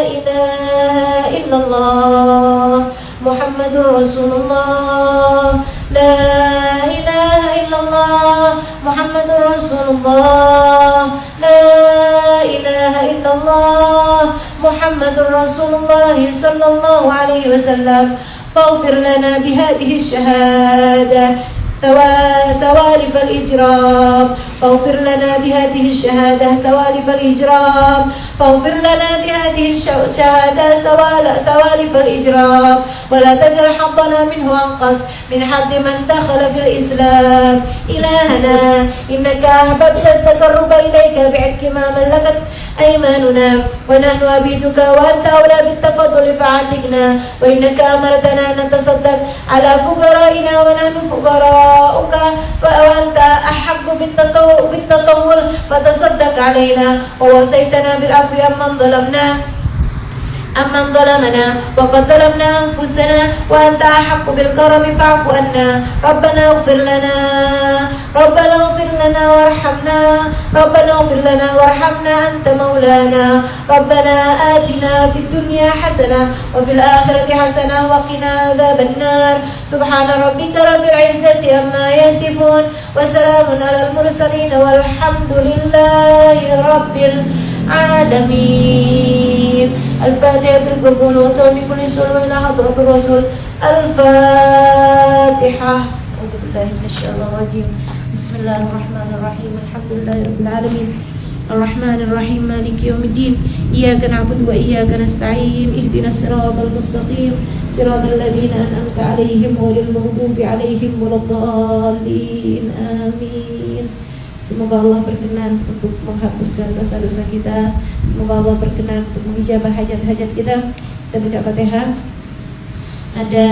إله إلا الله محمد رسول الله لا إله إلا الله محمد رسول الله لا إله إلا الله محمد رسول الله صلى الله عليه وسلم فاغفر لنا بهذه الشهادة سوالف الإجرام فاغفر لنا بهذه الشهادة سوالف الإجرام فاغفر لنا بهذه الشهادة سوالف الإجرام ولا تجعل حظنا منه أنقص من حظ من دخل في الإسلام إلهنا إنك أحببت التقرب إليك بعتق ما ملكت أيماننا ونحن عبيدك وأنت أولى بالتفضل فعاتقنا وإنك أمرتنا أن نتصدق على فقرائنا ونحن فقراؤك وأنت أحق بالتطول فتصدق علينا ووصيتنا بالعفو أمن ظلمنا وقد ظلمنا أنفسنا وأنت أحق بالكرم فاعف عنا ربنا اغفر لنا وارحمنا ربنا اغفر لنا وارحمنا أنت مولانا ربنا آتنا في الدنيا حسنة وفي الآخرة حسنة وقنا عذاب النار سبحان ربك رب العزة عما يصفون وسلام على المرسلين والحمد لله رب العالمين الفاتحة بالقنوت وبكل سر إلى حضرة الرسول الفاتحة أعوذ بالله من الشيطان الرجيم بسم الله الرحمن الرحيم الحمد لله رب العالمين الرحمن الرحيم مالك يوم الدين إياك نعبد وإياك نستعين اهدنا الصراط المستقيم صراط الذين أنعمت عليهم غير المغضوب عليهم ولا الضالين آمين. Semoga Allah berkenan untuk menghapuskan dosa-dosa kita. Semoga Allah berkenan untuk mengijabah hajat-hajat kita. Kita baca Fatihah. Ada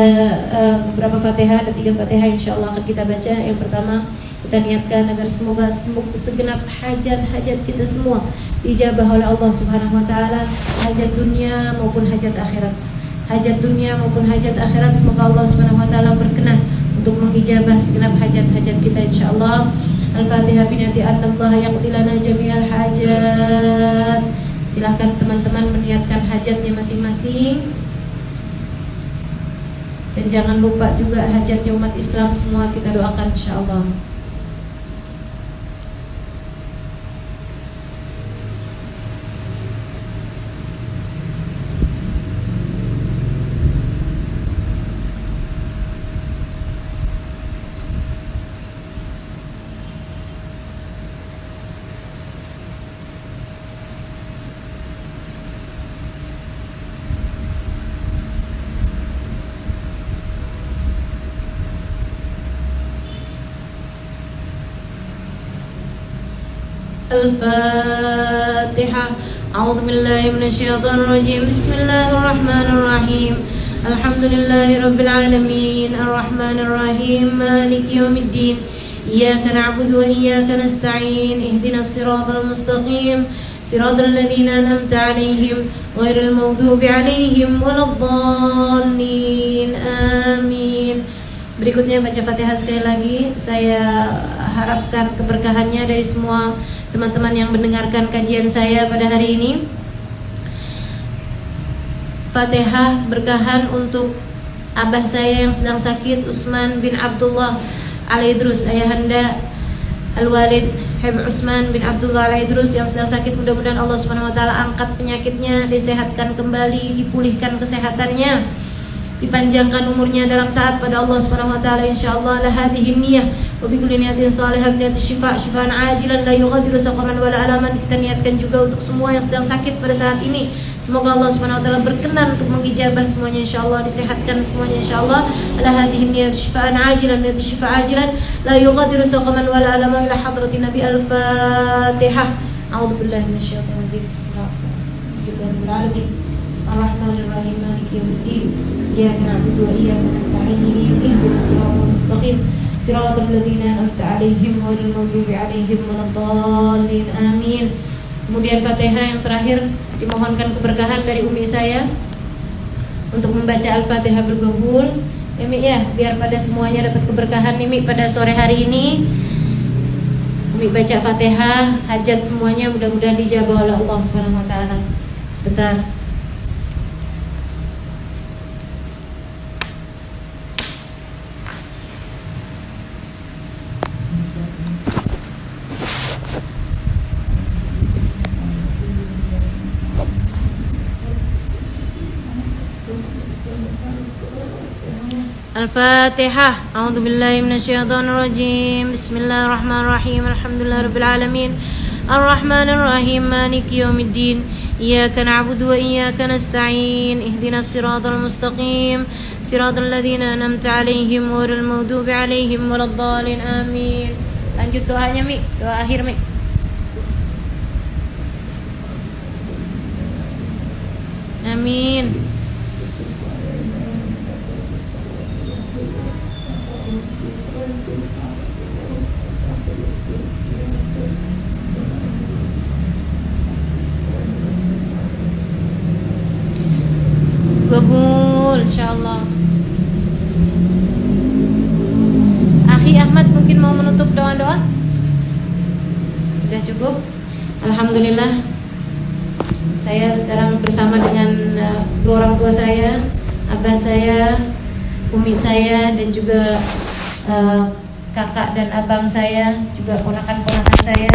beberapa Fatihah, ada 3 Fatihah insyaallah akan kita baca. Yang pertama, kita niatkan agar semoga segenap hajat-hajat kita semua dijabah oleh Allah Subhanahu wa taala, hajat dunia maupun hajat akhirat. Hajat dunia maupun hajat akhirat semoga Allah Subhanahu wa taala berkenan untuk mengijabah segenap hajat-hajat kita insyaallah. Al-Fatihah binati Allah yaqdi lana jami'al hajat. Silahkan teman-teman meniatkan hajatnya masing-masing. Dan jangan lupa juga hajatnya umat Islam semua kita doakan insyaallah. الفاتحة. أعوذ بالله من الشيطان الرجيم. بسم الله الرحمن الرحيم. الحمد لله رب العالمين الرحمن الرحيم مالك يوم الدين إياك نعبد وإياك نستعين اهدنا الصراط المستقيم siratal ladzina an'amta 'alaihim ghairil maghdubi 'alaihim waladdallin. Amin. Berikutnya baca Fatihah sekali lagi. Saya harapkan keberkahannya dari semua teman-teman yang mendengarkan kajian saya pada hari ini. Fatihah berkahan untuk abah saya yang sedang sakit, Utsman bin Abdullah Al-Idrus, ayahanda Al-Walid Habib Utsman bin Abdullah Al-Idrus yang sedang sakit. Mudah-mudahan Allah Subhanahu wa taala angkat penyakitnya, disehatkan kembali, dipulihkan kesehatannya, dipanjangkan umurnya dalam taat pada Allah Subhanahu wa taala insyaallah. La hadhihi niyyah wa bi kulli niyatin salihah bi niyyati syifaan ajilan la yughadiru saqaman wala alaman. Kita niatkan juga untuk semua yang sedang sakit pada saat ini. Semoga Allah Subhanahu wa taala berkenan untuk mengijabah semuanya insyaallah, disehatkan semuanya insyaallah. La hadhihi niyyah syifaan ajilan bi syifaan ajilan la yughadiru saqaman wala alaman. La hadratin nabi al-Fatihah. A'udzu billahi minasyaitonir rajim. Bismillahirrahmanirrahim. Ar-Rahmanir Rahim. Maliki yaumiddin. Iyyaka na'budu wa iyyaka nasta'in. Ihdinas siratal mustaqim. Siratal ladzina an'amta 'alaihim ghairil maghdubi 'alaihim waladdallin. Amin. Kemudian Fatihah yang terakhir dimohonkan keberkahan dari umi saya untuk membaca Al-Fatihah bergabul. Ya Mi ya, biar pada semuanya dapat keberkahan nih Mi pada sore hari ini. Umi baca Fatihah, hajat semuanya mudah-mudahan dijabah oleh Allah Subhanahu wa taala. Sebentar. Al-Fatihah. A'udzu billahi minasyaitonir rajim. Bismillahirrahmanirrahim. Alhamdulillahirabbil alamin. Ar-Rahmanir Rahim. Maliki yaumiddin. Iyyaka na'budu wa iyyaka nasta'in. Ihdinas siratal mustaqim. Siratal ladzina an'amta 'alaihim ghairil maghdubi 'alaihim waladdallin. Amin. Lanjut doanya Mi, doa akhir Mi. Amin. Kabul insyaallah. Akhi Ahmad mungkin mau menutup doa-doa? Sudah cukup? Alhamdulillah. Saya sekarang bersama dengan dua orang tua saya, abah saya, umi saya, dan juga kakak dan abang saya, juga ponakan-ponakan saya.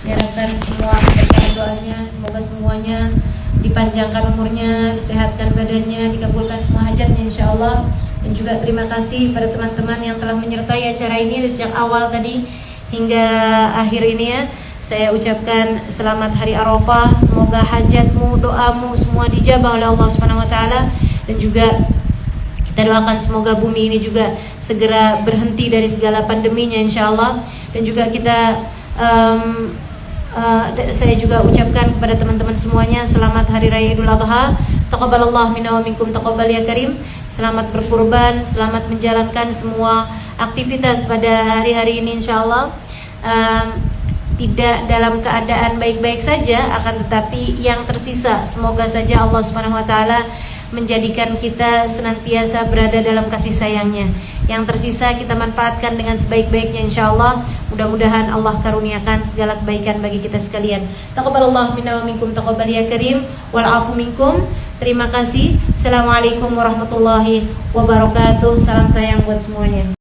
Diharapkan semua berkah doanya, semoga semuanya dipanjangkan umurnya, disehatkan badannya, dikabulkan semua hajatnya insyaallah. Dan juga terima kasih pada teman-teman yang telah menyertai acara ini dari sejak awal tadi hingga akhir ini ya. Saya ucapkan selamat hari Arafah, semoga hajatmu, doamu semua dijabah oleh Allah Subhanahu wa taala. Dan juga kita doakan semoga bumi ini juga segera berhenti dari segala pandeminya insyaallah. Dan juga kita saya juga ucapkan kepada teman-teman semuanya selamat hari raya Idul Adha. Taqabbalallahu minna wa minkum taqabbal ya karim. Selamat berkurban, selamat menjalankan semua aktivitas pada hari-hari ini insyaallah. Tidak dalam keadaan baik-baik saja, akan tetapi yang tersisa semoga saja Allah Subhanahu wa taala menjadikan kita senantiasa berada dalam kasih sayangnya. Yang tersisa kita manfaatkan dengan sebaik-baiknya insyaallah. Mudah-mudahan Allah karuniakan segala kebaikan bagi kita sekalian. Taqabbalallahu minna wa minkum taqabbal ya karim wal afu minkum. Terima kasih. Assalamualaikum warahmatullahi wabarakatuh. Salam sayang buat semuanya.